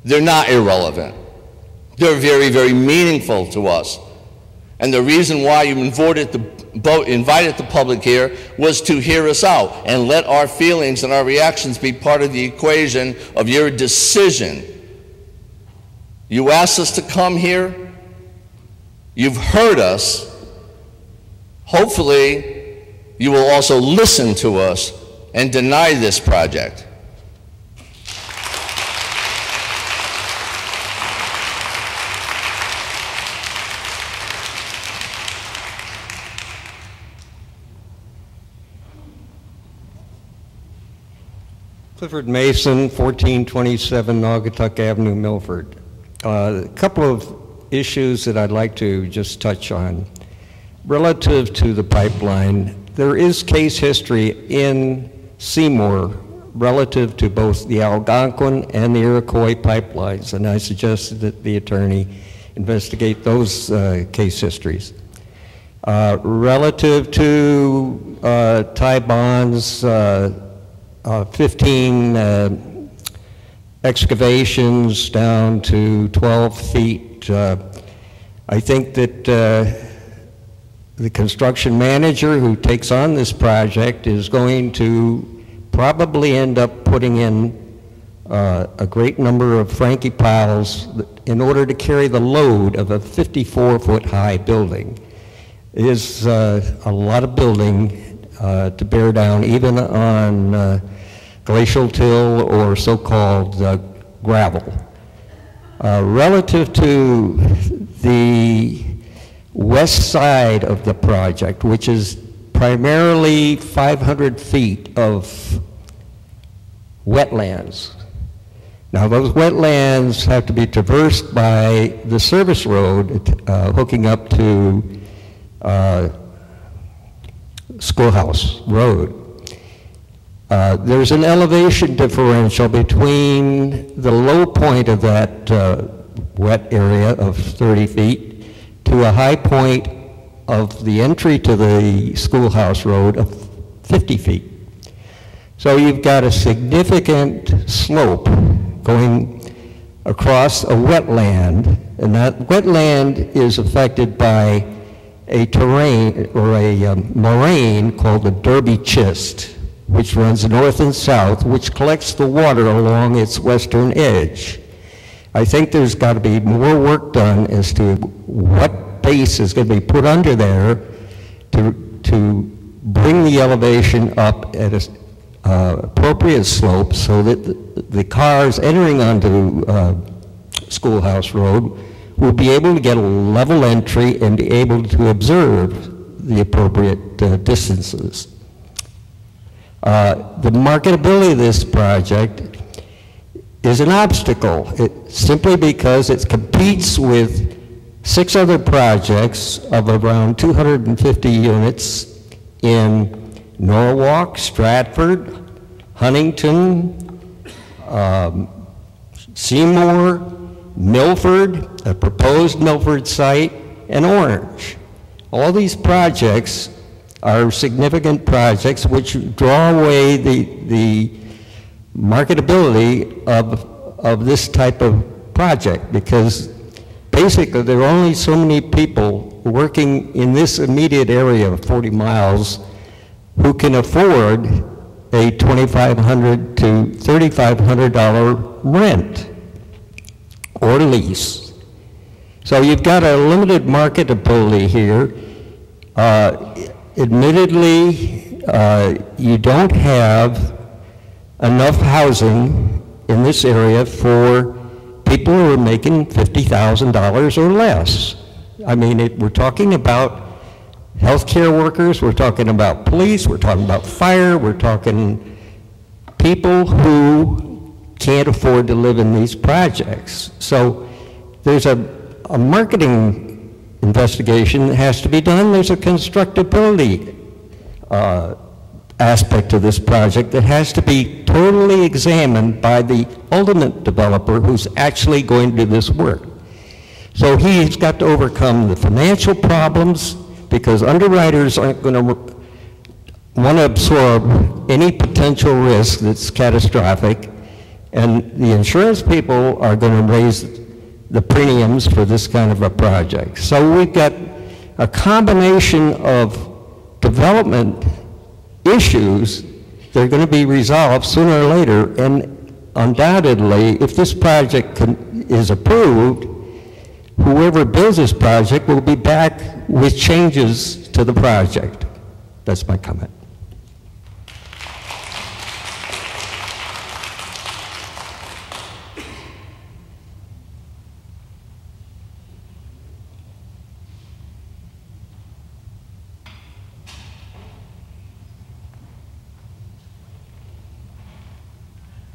Speaker 11: They're not irrelevant. They're very, very meaningful to us. And the reason why you invited the public here was to hear us out and let our feelings and our reactions be part of the equation of your decision. You asked us to come here. You've heard us. Hopefully, you will also listen to us and deny this project.
Speaker 18: Clifford Mason, 1427 Naugatuck Avenue, Milford. A couple of issues that I'd like to just touch on. Relative to the pipeline, there is case history in Seymour relative to both the Algonquin and the Iroquois pipelines, and I suggested that the attorney investigate those case histories. Relative to Ty Bond's 15 excavations down to 12 feet, I think that the construction manager who takes on this project is going to probably end up putting in a great number of Frankie piles in order to carry the load of a 54-foot high building. It is a lot of building to bear down even on glacial till or so-called gravel. Relative to the west side of the project, which is primarily 500 feet of wetlands. Now those wetlands have to be traversed by the service road hooking up to Schoolhouse Road. There's an elevation differential between the low point of that wet area of 30 feet to a high point of the entry to the schoolhouse road of 50 feet. So you've got a significant slope going across a wetland, and that wetland is affected by a terrain or a moraine called the Derby Schist, which runs north and south, which collects the water along its western edge. I think there's got to be more work done as to what base is going to be put under there to bring the elevation up at an appropriate slope so that the cars entering onto Schoolhouse Road will be able to get a level entry and be able to observe the appropriate distances. The marketability of this project is an obstacle, simply because it competes with 6 other projects of around 250 units in Norwalk, Stratford, Huntington, Seymour, Milford, a proposed Milford site, and Orange. All these projects are significant projects which draw away the marketability of this type of project, because basically there are only so many people working in this immediate area of 40 miles who can afford a $2,500 to $3,500 rent or lease. So you've got a limited marketability here. Admittedly, you don't have enough housing in this area for people who are making $50,000 or less. I mean, we're talking about healthcare workers, we're talking about police, we're talking about fire, we're talking people who can't afford to live in these projects. So there's a marketing investigation that has to be done. There's a constructability aspect to this project that has to be totally examined by the ultimate developer who's actually going to do this work. So he's got to overcome the financial problems, because underwriters aren't going to want to absorb any potential risk that's catastrophic, and the insurance people are going to raise the premiums for this kind of a project. So we've got a combination of development issues that are going to be resolved sooner or later, and undoubtedly, if this project is approved, whoever builds this project will be back with changes to the project. That's my comment.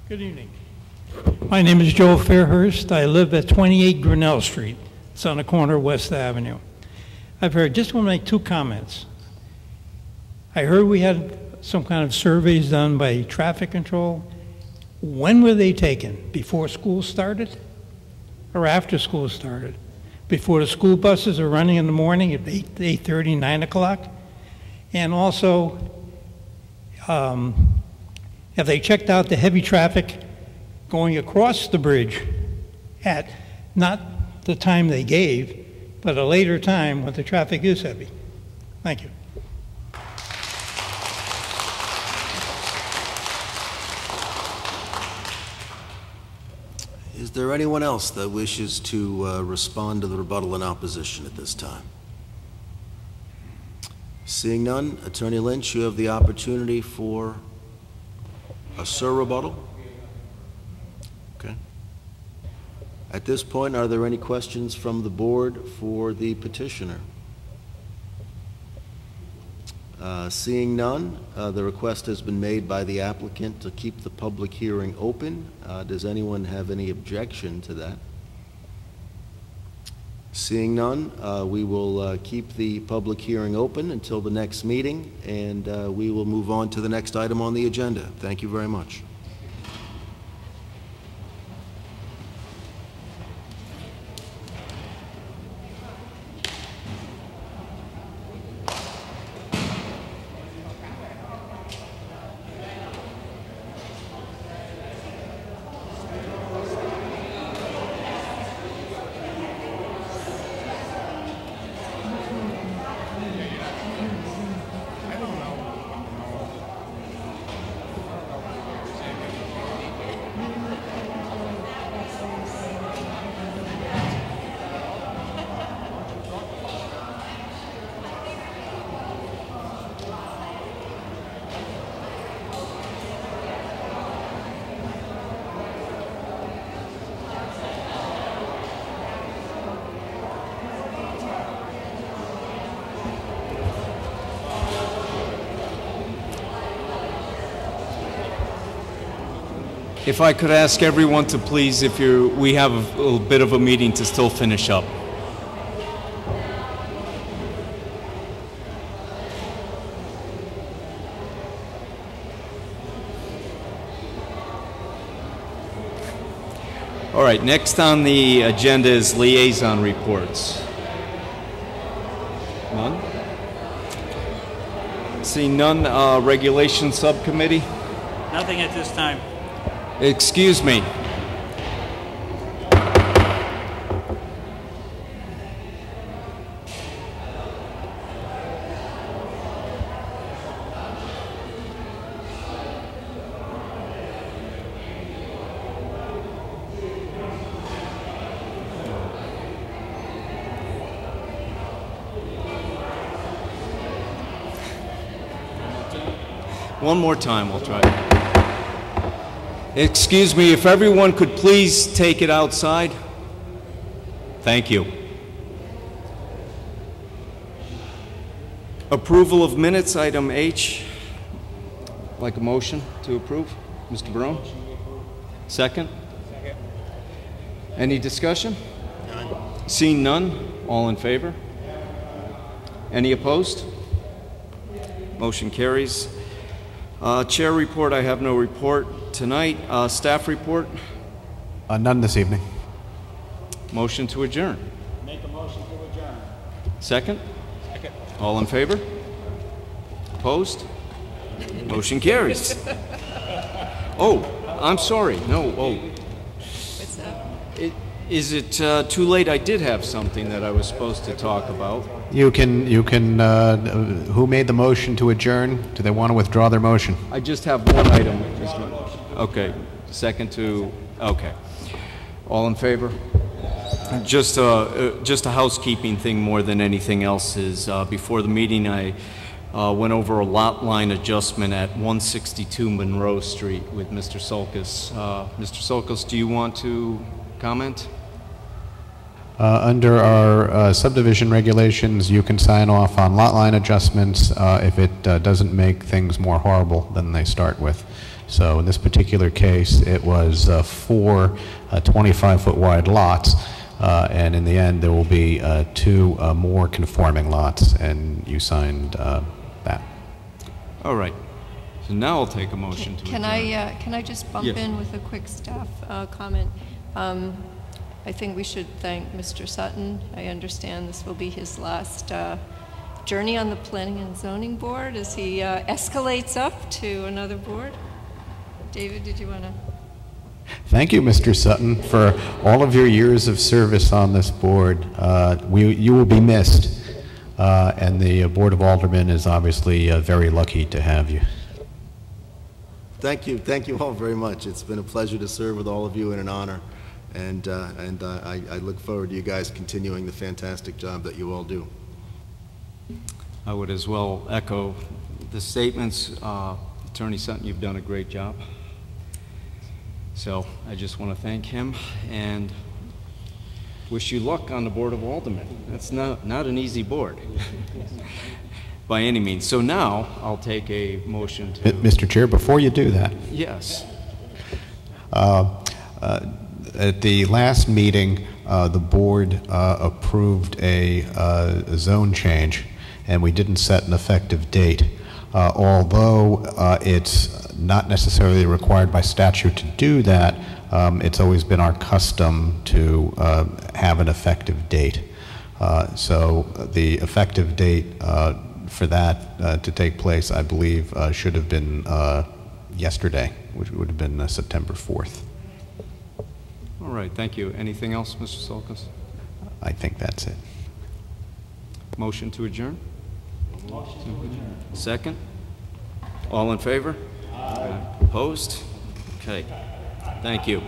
Speaker 13: Good evening. My name is Joe Fairhurst. I live at 28 Grinnell Street. It's on the corner of West Avenue. I've heard, just want to make 2 comments. I heard we had some kind of surveys done by traffic control. When were they taken? Before school started or after school started? Before the school buses are running in the morning at 8:30, 9 o'clock? And also, have they checked out the heavy traffic going across the bridge at not the time they gave, but a later time when the traffic is heavy? Thank you.
Speaker 4: Is there anyone else that wishes to respond to the rebuttal in opposition at this time? Seeing none, Attorney Lynch, you have the opportunity for a rebuttal. Okay. At this point, are there any questions from the board for the petitioner? Seeing none, the request has been made by the applicant to keep the public hearing open. Does anyone have any objection to that? Seeing none, we will keep the public hearing open until the next meeting, and we will move on to the next item on the agenda. Thank you very much.
Speaker 14: If I could ask everyone to please, we have a little bit of a meeting to still finish up. All right, next on the agenda is liaison reports. None? Seeing none, Regulation Subcommittee?
Speaker 16: Nothing at this time.
Speaker 14: Excuse me. One more time, we'll try. Excuse me, if everyone could please take it outside. Thank you. Approval of minutes, item H. Like a motion to approve? Mr. Barone? Second? Second. Any discussion? None. Seeing none, all in favor? Any opposed? Motion carries. Chair report, I have no report tonight. Staff report?
Speaker 9: None this evening.
Speaker 14: Motion to adjourn.
Speaker 16: Make a motion to adjourn.
Speaker 14: Second?
Speaker 16: Second.
Speaker 14: All in favor? Opposed? Motion carries. Oh, I'm sorry. No, oh.
Speaker 17: What's that?
Speaker 14: Is it too late? I did have something that I was supposed to talk about.
Speaker 9: You can, who made the motion to adjourn? Do they want to withdraw their motion?
Speaker 14: I just have one item. Okay, second to, okay. All in favor? Just a housekeeping thing more than anything else is, before the meeting I went over a lot line adjustment at 162 Monroe Street with Mr. Sulkus. Mr. Sulkus, do you want to comment?
Speaker 9: Under our subdivision regulations, you can sign off on lot line adjustments if it doesn't make things more horrible than they start with. So in this particular case, it was 4 25-foot wide lots, and in the end there will be 2 more conforming lots, and you signed that.
Speaker 14: All right. So now I'll take a motion to
Speaker 17: Can I just bump in with a quick staff comment? I think we should thank Mr. Sutton. I understand this will be his last journey on the Planning and Zoning Board as he escalates up to another board. David, did you want to?
Speaker 9: Thank you, Mr. Sutton, for all of your years of service on this board. You will be missed, and the Board of Aldermen is obviously very lucky to have you.
Speaker 4: Thank you all very much. It's been a pleasure to serve with all of you and an honor. And I look forward to you guys continuing the fantastic job that you all do.
Speaker 14: I would as well echo the statements. Attorney Sutton, you've done a great job. So I just want to thank him and wish you luck on the Board of Aldermen. That's not an easy board by any means. So now I'll take a motion to...
Speaker 9: Mr. Chair, before you do that.
Speaker 14: Yes.
Speaker 9: At the last meeting, the board approved a zone change, and we didn't set an effective date. Although it's not necessarily required by statute to do that, it's always been our custom to have an effective date. So the effective date for that to take place, I believe, should have been yesterday, which would have been September 4th.
Speaker 14: All right, thank you. Anything else, Mr. Sulkus?
Speaker 9: I think that's it.
Speaker 14: Motion to adjourn? Motion to adjourn. Second? All in favor? Aye. Opposed? Okay. Thank you.